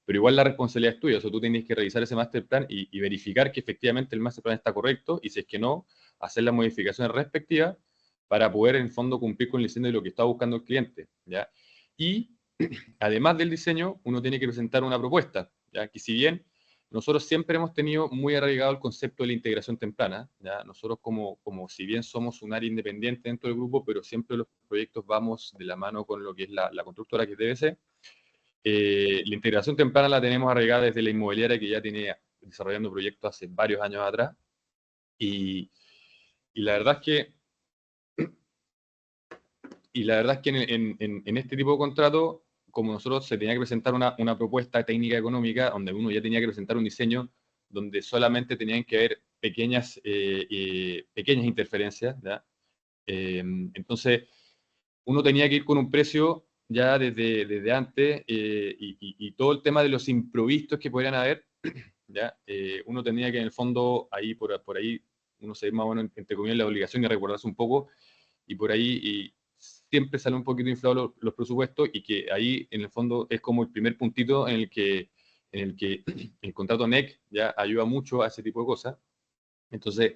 [SPEAKER 5] igual la responsabilidad es tuya. O sea, tú tienes que revisar ese master plan y verificar que efectivamente el master plan está correcto, y si es que no, hacer las modificaciones respectivas para poder, en el fondo, cumplir con el diseño de lo que está buscando el cliente, ¿ya? Y además del diseño, uno tiene que presentar una propuesta, ¿ya? Que si bien nosotros siempre hemos tenido muy arraigado el concepto de la integración temprana, ¿ya? Nosotros como si bien somos un área independiente dentro del grupo, pero siempre los proyectos vamos de la mano con lo que es la constructora, que es DBC. La integración temprana la tenemos arraigada desde la inmobiliaria, que ya tiene desarrollando proyectos hace varios años atrás, y la verdad es que en este tipo de contrato, como nosotros, se tenía que presentar una propuesta técnica económica, donde uno ya tenía que presentar un diseño donde solamente tenían que haber pequeñas interferencias, ¿ya? Entonces, uno tenía que ir con un precio ya desde antes, y todo el tema de los imprevistos que podrían haber, ¿ya? Uno tenía que, en el fondo, ahí por ahí, uno se ve más o menos, entre comillas, la obligación de recordarse un poco, y por ahí siempre sale un poquito inflado los presupuestos, y que ahí, en el fondo, es como el primer puntito en el que el contrato NEC ya ayuda mucho a ese tipo de cosas. Entonces,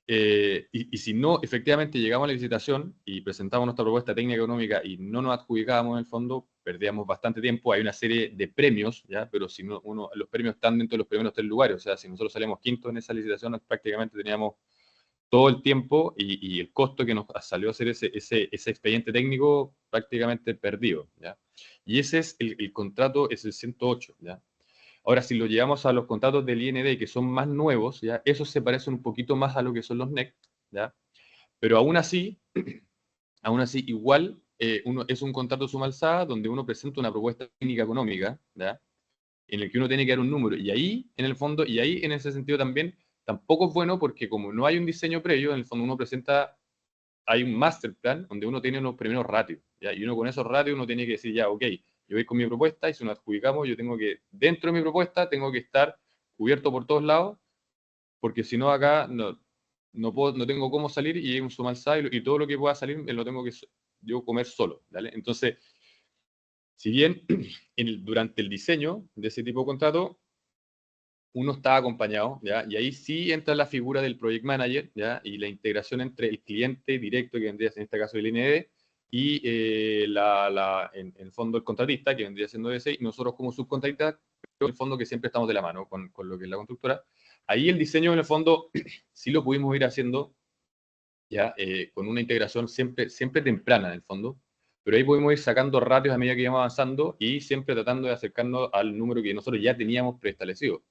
[SPEAKER 5] y si no, efectivamente, llegamos a la licitación y presentamos nuestra propuesta técnica económica y no nos adjudicábamos, en el fondo, perdíamos bastante tiempo. Hay una serie de premios, ¿ya? Pero si no, los premios están dentro de los primeros 3 lugares. O sea, si nosotros salimos quinto en esa licitación, prácticamente teníamos todo el tiempo y el costo que nos salió a hacer ese expediente técnico prácticamente perdido, ¿ya? Y ese es el contrato, es el 108, ¿ya? Ahora, si lo llevamos a los contratos del IND, que son más nuevos, ¿ya? Esos se parecen un poquito más a lo que son los NEC, ¿ya? Pero aún así, igual, es un contrato suma alzada donde uno presenta una propuesta técnica económica, ¿ya? En el que uno tiene que dar un número. Y ahí, en el fondo, y ahí, en ese sentido también, tampoco es bueno, porque como no hay un diseño previo, en el fondo uno presenta, hay un master plan donde uno tiene unos primeros ratios, ¿ya? Y uno con esos ratios uno tiene que decir, ya, ok, yo voy con mi propuesta, y si nos adjudicamos, yo tengo que, dentro de mi propuesta, tengo que estar cubierto por todos lados, porque si no, acá no tengo cómo salir, y hay un suma alzada, y todo lo que pueda salir me lo tengo que yo comer solo, ¿vale? Entonces, si bien durante el diseño de ese tipo de contrato, uno está acompañado, ¿ya? Y ahí sí entra la figura del project manager, ¿ya? Y la integración entre el cliente directo, que vendría, en este caso, el IND, y en el fondo, el contratista, que vendría siendo ese, y nosotros como subcontratistas, pero en el fondo, que siempre estamos de la mano con lo que es la constructora. Ahí el diseño, en el fondo, sí lo pudimos ir haciendo, ¿ya? Con una integración siempre temprana, en el fondo, pero ahí pudimos ir sacando ratios a medida que íbamos avanzando, y siempre tratando de acercarnos al número que nosotros ya teníamos preestablecido.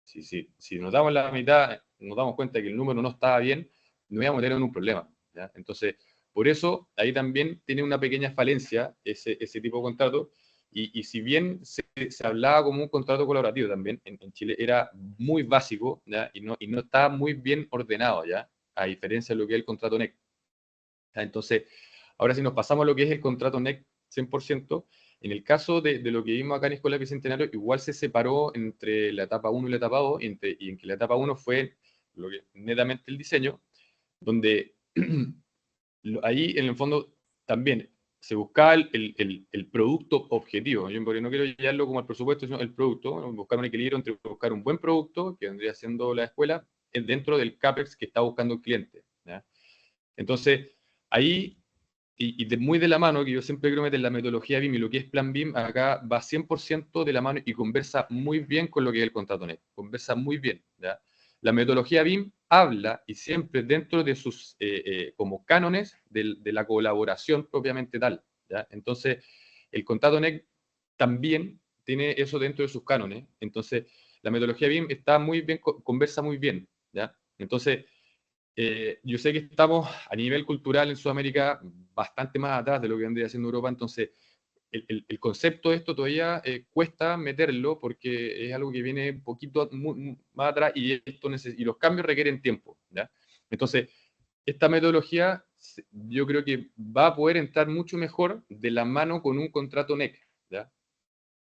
[SPEAKER 5] Si nos damos la mitad, nos damos cuenta que el número no estaba bien, nos íbamos a meter en un problema, ¿ya? Entonces, por eso, ahí también tiene una pequeña falencia ese tipo de contrato, y si bien se hablaba como un contrato colaborativo también, en Chile era muy básico, ¿ya? Y no estaba muy bien ordenado, ¿ya? A diferencia de lo que es el contrato NEC. ¿Ya? Entonces, ahora, si nos pasamos a lo que es el contrato NEC 100%, en el caso de lo que vimos acá en Escuela Bicentenario, igual se separó entre la etapa 1 y la etapa 2, y en que la etapa 1 fue netamente el diseño, donde ahí, en el fondo, también se buscaba el producto objetivo. Yo no quiero llevarlo como el presupuesto, sino el producto, ¿no? Buscar un equilibrio entre buscar un buen producto, que vendría siendo la escuela, dentro del CAPEX que está buscando el cliente, ¿ya? Entonces, ahí muy de la mano, que yo siempre quiero meter la metodología BIM y lo que es Plan BIM, acá va 100% de la mano y conversa muy bien con lo que es el contrato NEC. Conversa muy bien, ¿ya? La metodología BIM habla, y siempre dentro de sus como cánones de la colaboración propiamente tal, ¿ya? Entonces, el contrato NEC también tiene eso dentro de sus cánones. Entonces, la metodología BIM está muy bien, conversa muy bien, ¿ya? Entonces, yo sé que estamos a nivel cultural en Sudamérica bastante más atrás de lo que vendría haciendo Europa, entonces el concepto de esto todavía cuesta meterlo porque es algo que viene un poquito más atrás y, y los cambios requieren tiempo, ¿ya? Entonces, esta metodología yo creo que va a poder entrar mucho mejor de la mano con un contrato NEC, ¿ya?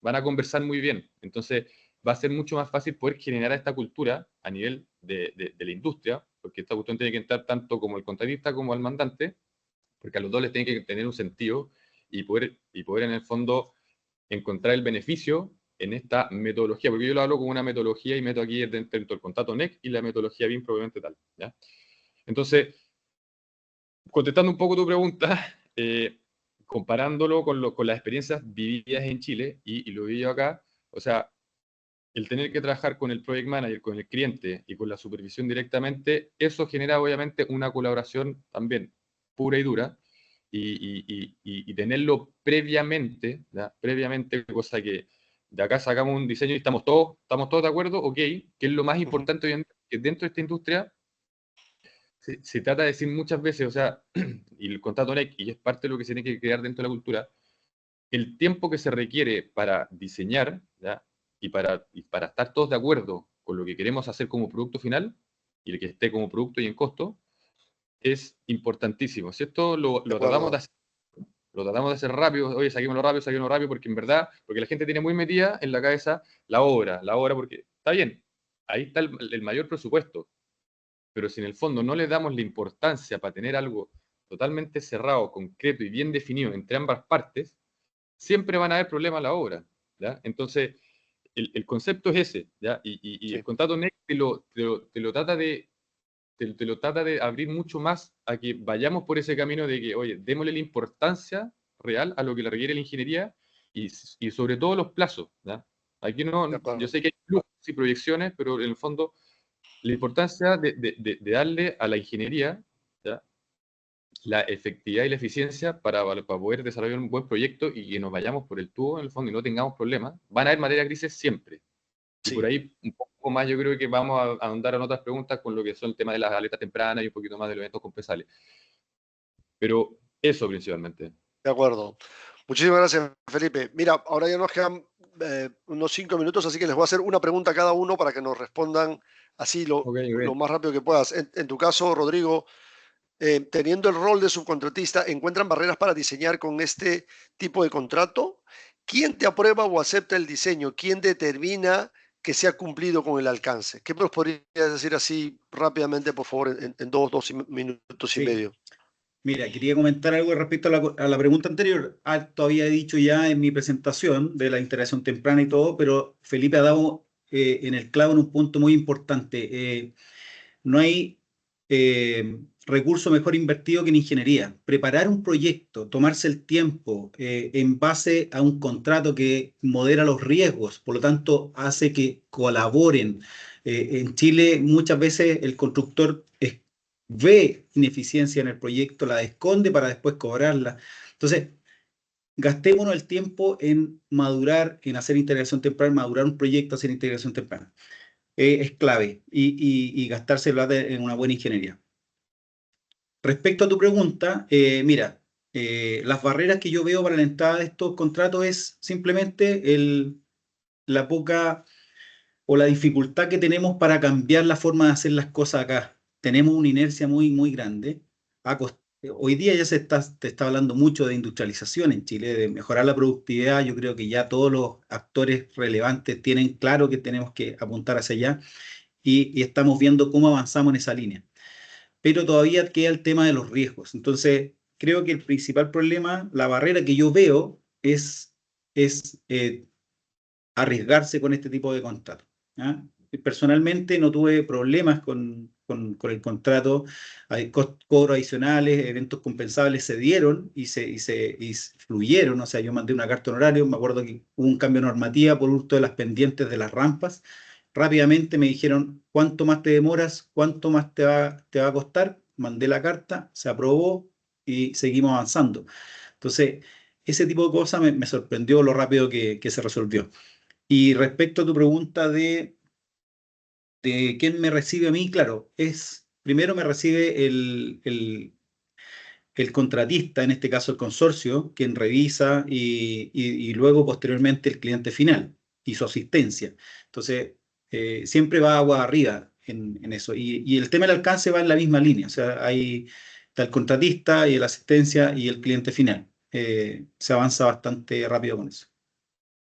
[SPEAKER 5] Van a conversar muy bien, entonces va a ser mucho más fácil poder generar esta cultura a nivel de la industria, porque esta cuestión tiene que entrar tanto como el contratista como el mandante, porque a los dos les tiene que tener un sentido y poder en el fondo encontrar el beneficio en esta metodología, porque yo lo hablo como una metodología y meto aquí dentro del contrato NEC y la metodología BIM propiamente tal, ¿ya? Entonces, contestando un poco tu pregunta, comparándolo con las experiencias vividas en Chile y lo vivido acá, o sea, el tener que trabajar con el project manager, con el cliente y con la supervisión directamente, eso genera obviamente una colaboración también pura y dura, y tenerlo previamente, ¿ya? Previamente, cosa que de acá sacamos un diseño y estamos todos de acuerdo, ok, que es lo más importante hoy en día, que dentro de esta industria se trata de decir muchas veces, o sea, y el contrato NEC, y es parte de lo que se tiene que crear dentro de la cultura, el tiempo que se requiere para diseñar, ¿ya? Y para estar todos de acuerdo con lo que queremos hacer como producto final, y el que esté como producto y en costo, es importantísimo. Si esto
[SPEAKER 1] De acuerdo.
[SPEAKER 5] lo tratamos de hacer rápido, oye, saquémoslo rápido, porque en verdad, porque la gente tiene muy metida en la cabeza la obra, porque está bien, ahí está el mayor presupuesto, pero si en el fondo no le damos la importancia para tener algo totalmente cerrado, concreto y bien definido entre ambas partes, siempre van a haber problemas a la obra, ¿ya? Entonces, el concepto es ese, ¿ya? Y
[SPEAKER 1] Sí.
[SPEAKER 5] el contrato NEC te lo trata de abrir mucho más a que vayamos por ese camino de que, oye, démosle la importancia real a lo que le requiere la ingeniería y sobre todo los plazos, ¿ya? Aquí
[SPEAKER 1] De
[SPEAKER 5] yo
[SPEAKER 1] acuerdo.
[SPEAKER 5] sé que hay flujos y proyecciones, pero en el fondo la importancia de darle a la ingeniería, ¿ya? La efectividad y la eficiencia para poder desarrollar un buen proyecto y que nos vayamos por el tubo en el fondo y no tengamos problemas. Van a haber materias grises siempre. Y por
[SPEAKER 1] Sí.
[SPEAKER 5] ahí un poco más yo creo que vamos a ahondar en otras preguntas con lo que son el tema de las alertas tempranas y un poquito más de los eventos compensables. Pero eso principalmente.
[SPEAKER 1] De acuerdo. Muchísimas gracias, Felipe. Mira, ahora ya nos quedan unos 5 minutos, así que les voy a hacer una pregunta a cada uno para que nos respondan así
[SPEAKER 5] Ok,
[SPEAKER 1] lo más rápido que puedas. En tu caso, Rodrigo, teniendo el rol de subcontratista, ¿encuentran barreras para diseñar con este tipo de contrato? ¿Quién te aprueba o acepta el diseño? ¿Quién determina que se ha cumplido con el alcance? ¿Qué nos podrías decir así rápidamente, por favor, en dos minutos y
[SPEAKER 4] Sí.
[SPEAKER 1] medio?
[SPEAKER 4] Mira, quería comentar algo respecto a la pregunta anterior. Alto había dicho ya en mi presentación de la integración temprana y todo, pero Felipe ha dado en el clavo en un punto muy importante. No hay recurso mejor invertido que en ingeniería. Preparar un proyecto, tomarse el tiempo en base a un contrato que modera los riesgos, por lo tanto hace que colaboren. En Chile muchas veces el constructor ve ineficiencia en el proyecto, la esconde para después cobrarla. Entonces, gastémonos el tiempo en madurar, en hacer integración temprana, madurar un proyecto, hacer integración temprana. Es clave y gastarse plata en una buena ingeniería. Respecto a tu pregunta, mira, las barreras que yo veo para la entrada de estos contratos es simplemente la poca o la dificultad que tenemos para cambiar la forma de hacer las cosas acá. Tenemos una inercia muy, muy grande. Hoy día ya te está hablando mucho de industrialización en Chile, de mejorar la productividad. Yo creo que ya todos los actores relevantes tienen claro que tenemos que apuntar hacia allá y estamos viendo cómo avanzamos en esa línea. Pero todavía queda el tema de los riesgos. Entonces, creo que el principal problema, la barrera que yo veo es arriesgarse con este tipo de contratos, ¿ya? Personalmente no tuve problemas con el contrato, hay cobros adicionales, eventos compensables se dieron y fluyeron. O sea, yo mandé una carta honorario, me acuerdo que hubo un cambio de normativa por hurto de las pendientes de las rampas. Rápidamente me dijeron, ¿cuánto más te demoras? ¿Cuánto más te va a costar? Mandé la carta, se aprobó y seguimos avanzando. Entonces, ese tipo de cosas me sorprendió lo rápido que se resolvió. Y respecto a tu pregunta de quién me recibe a mí, claro, primero me recibe el contratista, en este caso el consorcio, quien revisa y luego posteriormente el cliente final y su asistencia. Entonces, siempre va agua arriba en eso. Y el tema del alcance va en la misma línea, o sea, ahí está el contratista y la asistencia y el cliente final. Se avanza bastante rápido con eso.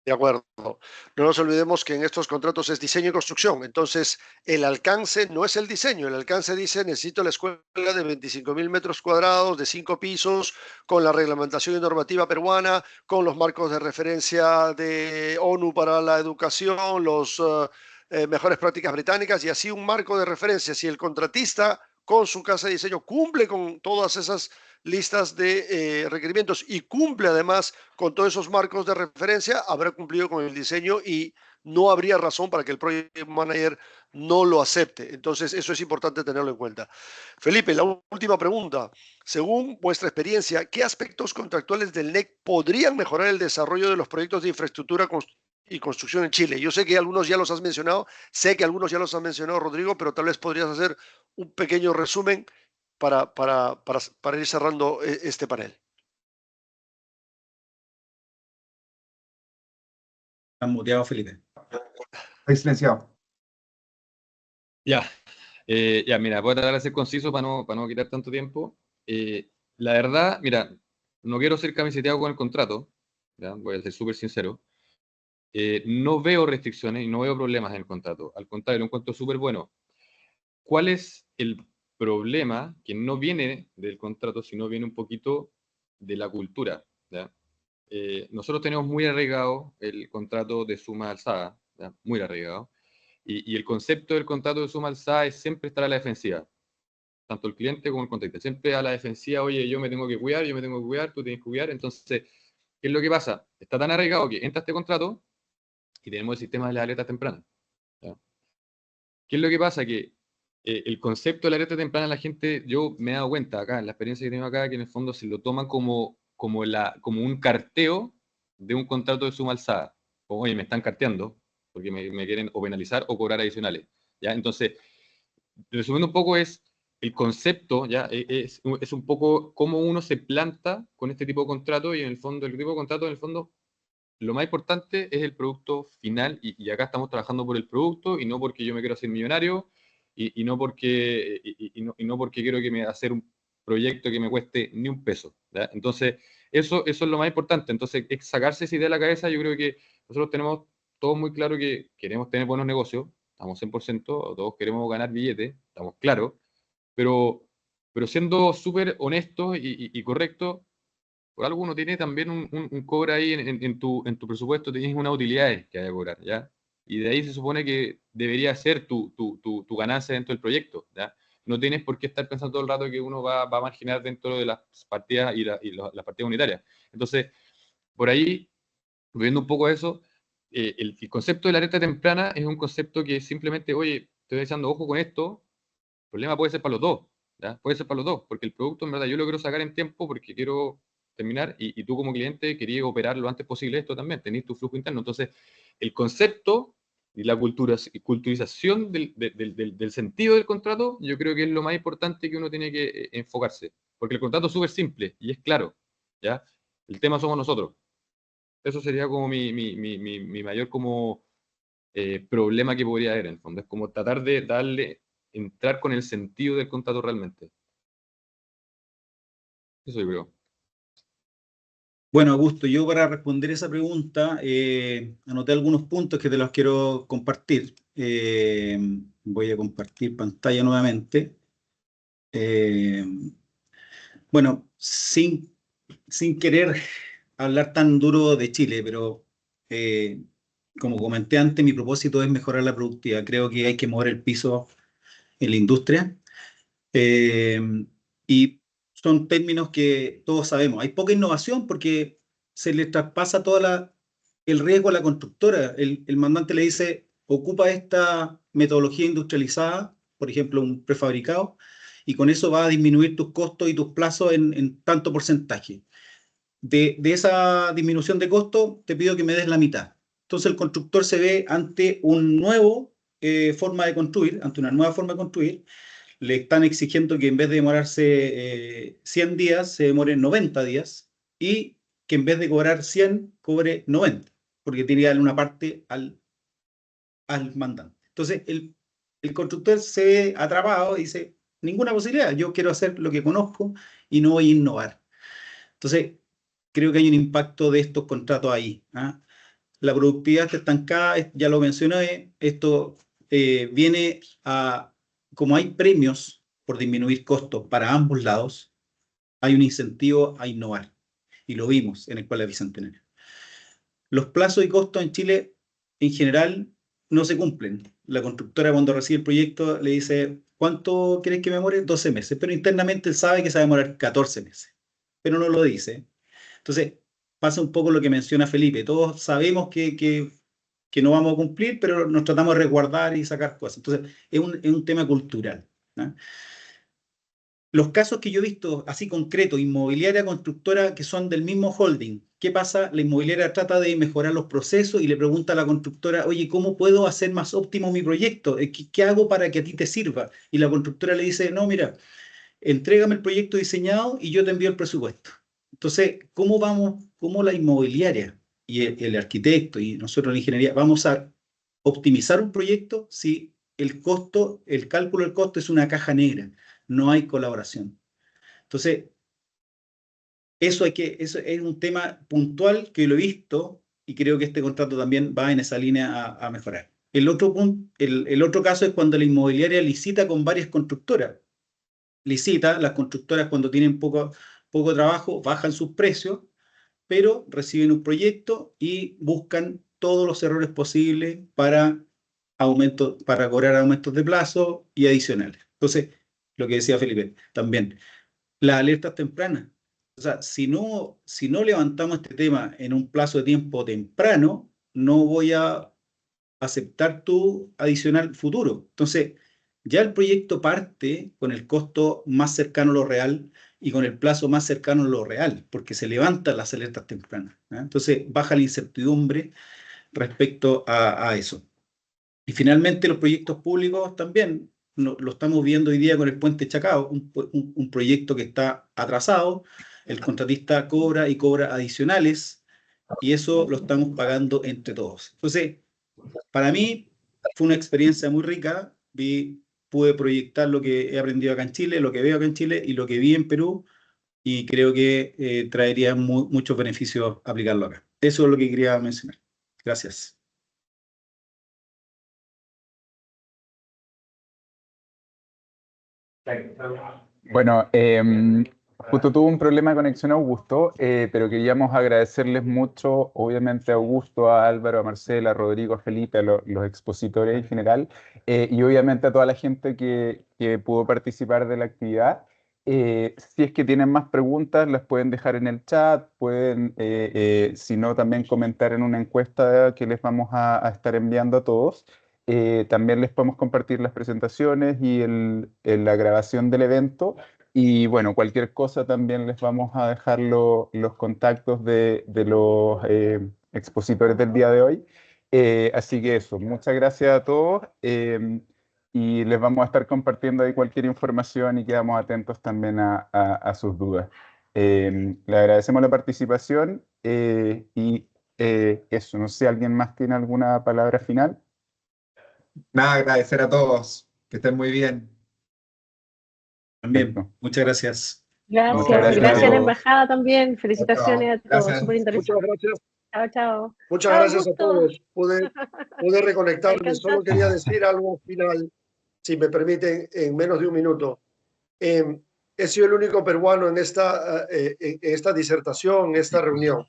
[SPEAKER 1] De acuerdo. No nos olvidemos que en estos contratos es diseño y construcción. Entonces, el alcance no es el diseño. El alcance dice, necesito la escuela de 25.000 metros cuadrados, de 5 pisos, con la reglamentación y normativa peruana, con los marcos de referencia de ONU para la educación, los mejores prácticas británicas y así un marco de referencia. Si el contratista con su casa de diseño cumple con todas esas listas de requerimientos y cumple además con todos esos marcos de referencia, habrá cumplido con el diseño y no habría razón para que el project manager no lo acepte. Entonces, eso es importante tenerlo en cuenta. Felipe, la última pregunta. Según vuestra experiencia, ¿qué aspectos contractuales del NEC podrían mejorar el desarrollo de los proyectos de infraestructura y construcción en Chile? Yo sé que algunos ya los has mencionado, Rodrigo, pero tal vez podrías hacer un pequeño resumen para ir cerrando este panel.
[SPEAKER 4] Están muteados, Felipe.
[SPEAKER 2] Estoy silenciado.
[SPEAKER 5] Ya, mira, voy a tratar de ser conciso para no quitar tanto tiempo. La verdad, mira, no quiero ser camiseteado con el contrato, ¿ya? Voy a ser súper sincero. No veo restricciones y no veo problemas en el contrato. Al contrario, lo encuentro súper bueno. ¿Cuál es el problema? Que no viene del contrato, sino viene un poquito de la cultura, ¿ya? Nosotros tenemos muy arraigado el contrato de suma alzada, ¿ya? Muy arraigado. Y el concepto del contrato de suma alzada es siempre estar a la defensiva. Tanto el cliente como el contratista. Siempre a la defensiva, oye, yo me tengo que cuidar, tú tienes que cuidar. Entonces, ¿qué es lo que pasa? Está tan arraigado que entra este contrato y tenemos el sistema de la alerta temprana, ¿ya? ¿Qué es lo que pasa? Que el concepto de la alerta temprana, la gente, yo me he dado cuenta acá, en la experiencia que tengo acá, que en el fondo se lo toman como un carteo de un contrato de suma alzada. Como, oye, me están carteando porque me quieren o penalizar o cobrar adicionales, ¿ya? Entonces, resumiendo un poco, es el concepto, ¿ya? Es un poco cómo uno se planta con este tipo de contrato y en el fondo, el tipo de contrato, en el fondo, lo más importante es el producto final y acá estamos trabajando por el producto y no porque yo me quiero hacer millonario y no porque quiero que me hacer un proyecto que me cueste ni un peso, ¿ya? Entonces, eso es lo más importante. Entonces, es sacarse esa idea de la cabeza. Yo creo que nosotros tenemos todo muy claro que queremos tener buenos negocios, estamos 100%, todos queremos ganar billetes, estamos claros, pero siendo súper honestos y correctos, por algo uno tiene también un cobro ahí en tu presupuesto, tienes unas utilidades que hay que cobrar, ¿ya? Y de ahí se supone que debería ser tu ganancia dentro del proyecto, ¿ya? No tienes por qué estar pensando todo el rato que uno va a marginar dentro de las partidas y las partidas unitarias. Entonces, por ahí, viendo un poco eso, el concepto de la alerta temprana es un concepto que simplemente, oye, estoy echando ojo con esto, el problema puede ser para los dos, ¿ya? Puede ser para los dos, porque el producto, en verdad, yo lo quiero sacar en tiempo porque quiero terminar y tú como cliente querías operar lo antes posible esto también, tenés tu flujo interno. Entonces, el concepto y la culturización del sentido del contrato, yo creo que es lo más importante que uno tiene que enfocarse, porque el contrato es súper simple y es claro, ¿ya? El tema somos nosotros. Eso sería como mi mayor como problema que podría haber en el fondo. Es como tratar de entrar con el sentido del contrato realmente. Eso yo creo.
[SPEAKER 4] Bueno, Augusto, yo para responder esa pregunta anoté algunos puntos que te los quiero compartir. Voy a compartir pantalla nuevamente. Bueno, sin querer hablar tan duro de Chile, pero como comenté antes, mi propósito es mejorar la productividad. Creo que hay que mover el piso la industria. Y son términos que todos sabemos. Hay poca innovación porque se le traspasa el riesgo a la constructora. El mandante le dice, ocupa esta metodología industrializada, por ejemplo, un prefabricado, y con eso va a disminuir tus costos y tus plazos en tanto porcentaje. De esa disminución de costo, te pido que me des la mitad. Entonces el constructor se ve ante un nuevo forma de construir, ante una nueva forma de construir. Le están exigiendo que en vez de demorarse 100 días, se demore 90 días y que en vez de cobrar 100, cobre 90, porque tiene que darle una parte al mandante. Entonces el constructor se ve atrapado y dice, ninguna posibilidad, yo quiero hacer lo que conozco y no voy a innovar. Entonces, creo que hay un impacto de estos contratos ahí. La productividad está estancada, ya lo mencioné, esto viene a, como hay premios por disminuir costos para ambos lados, hay un incentivo a innovar, y lo vimos en el Escuela Bicentenario. Los plazos y costos en Chile, en general, no se cumplen. La constructora cuando recibe el proyecto le dice, ¿cuánto quieres que me demore? 12 meses, pero internamente él sabe que se va a demorar 14 meses, pero no lo dice. Entonces, pasa un poco lo que menciona Felipe. Todos sabemos que no vamos a cumplir, pero nos tratamos de resguardar y sacar cosas. Entonces, es un tema cultural. Los casos que yo he visto, así concretos, inmobiliaria, constructora, que son del mismo holding, ¿qué pasa? La inmobiliaria trata de mejorar los procesos y le pregunta a la constructora, oye, ¿cómo puedo hacer más óptimo mi proyecto? ¿Qué hago para que a ti te sirva? Y la constructora le dice, no, mira, entrégame el proyecto diseñado y yo te envío el presupuesto. Entonces, ¿cómo la inmobiliaria y el arquitecto y nosotros la ingeniería vamos a optimizar un proyecto si el cálculo del costo es una caja negra? No hay colaboración. Entonces, eso es un tema puntual que lo he visto y creo que este contrato también va en esa línea a mejorar. El otro caso es cuando la inmobiliaria licita con varias constructoras. Las constructoras cuando tienen poco trabajo bajan sus precios, pero reciben un proyecto y buscan todos los errores posibles para cobrar aumentos de plazo y adicionales. Entonces, lo que decía Felipe, también, las alertas tempranas. O sea, si no levantamos este tema en un plazo de tiempo temprano, no voy a aceptar tu adicional futuro. Entonces, ya el proyecto parte con el costo más cercano a lo real y con el plazo más cercano a lo real, porque se levantan las alertas tempranas. Entonces, baja la incertidumbre respecto a eso. Y finalmente, los proyectos públicos también lo estamos viendo hoy día con el Puente Chacao, un proyecto que está atrasado, el contratista cobra y cobra adicionales, y eso lo estamos pagando entre todos. Entonces, para mí fue una experiencia muy rica. Pude proyectar lo que he aprendido acá en Chile, lo que veo acá en Chile y lo que vi en Perú, y creo que traería muchos beneficios aplicarlo acá. Eso es lo que quería mencionar. Gracias.
[SPEAKER 6] Bueno, justo tuvo un problema de conexión Augusto, pero queríamos agradecerles mucho, obviamente a Augusto, a Álvaro, a Marcela, a Rodrigo, a Felipe, a los expositores en general, y obviamente a toda la gente que pudo participar de la actividad. Si es que tienen más preguntas, las pueden dejar en el chat, pueden, si no, también comentar en una encuesta que les vamos a estar enviando a todos. También les podemos compartir las presentaciones y la grabación del evento. Y bueno, cualquier cosa también les vamos a dejar los contactos de los expositores del día de hoy. Así que eso, muchas gracias a todos y les vamos a estar compartiendo ahí cualquier información y quedamos atentos también a sus dudas. Le agradecemos la participación y eso, no sé si alguien más tiene alguna palabra final.
[SPEAKER 2] Nada, agradecer a todos. Que estén muy bien.
[SPEAKER 4] También, muchas gracias.
[SPEAKER 3] Gracias,
[SPEAKER 6] gracias.
[SPEAKER 3] gracias a la embajada también. Felicitaciones a todos,
[SPEAKER 2] Gracias.
[SPEAKER 3] súper interesante.
[SPEAKER 1] Muchas gracias.
[SPEAKER 3] Chao, chao.
[SPEAKER 1] Muchas
[SPEAKER 3] Chao,
[SPEAKER 1] gracias a
[SPEAKER 3] Augusto.
[SPEAKER 1] todos. Pude reconectarme. Solo
[SPEAKER 3] Alcanzaste.
[SPEAKER 1] quería decir algo final, si me permiten, en menos de un minuto. He sido el único peruano en esta disertación, en esta reunión.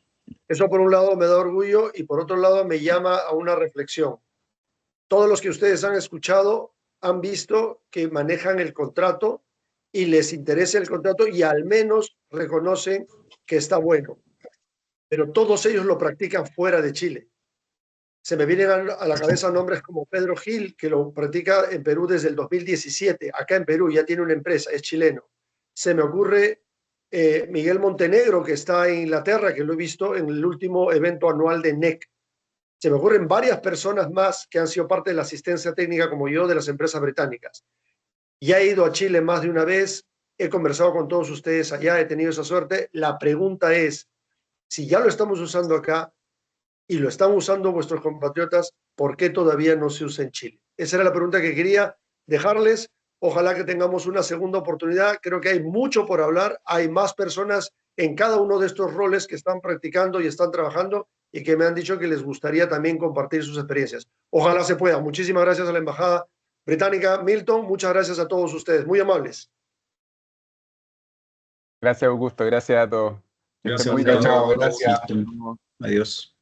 [SPEAKER 1] Eso por un lado me da orgullo y por otro lado me llama a una reflexión. Todos los que ustedes han escuchado han visto que manejan el contrato y les interesa el contrato y al menos reconocen que está bueno. Pero todos ellos lo practican fuera de Chile. Se me vienen a la cabeza nombres como Pedro Gil, que lo practica en Perú desde el 2017. Acá en Perú ya tiene una empresa, es chileno. Se me ocurre Miguel Montenegro, que está en Inglaterra, que lo he visto en el último evento anual de NEC. Se me ocurren varias personas más que han sido parte de la asistencia técnica, como yo, de las empresas británicas. Ya he ido a Chile más de una vez, he conversado con todos ustedes allá, he tenido esa suerte. La pregunta es, si ya lo estamos usando acá y lo están usando vuestros compatriotas, ¿por qué todavía no se usa en Chile? Esa era la pregunta que quería dejarles. Ojalá que tengamos una segunda oportunidad. Creo que hay mucho por hablar. Hay más personas en cada uno de estos roles que están practicando y están trabajando y que me han dicho que les gustaría también compartir sus experiencias. Ojalá se pueda. Muchísimas gracias a la Embajada Británica. Milton, muchas gracias a todos ustedes. Muy amables.
[SPEAKER 6] Gracias, Augusto. Gracias a todos.
[SPEAKER 4] Gracias,
[SPEAKER 6] Muy
[SPEAKER 4] Alberto.
[SPEAKER 6] chao. Gracias.
[SPEAKER 4] Adiós.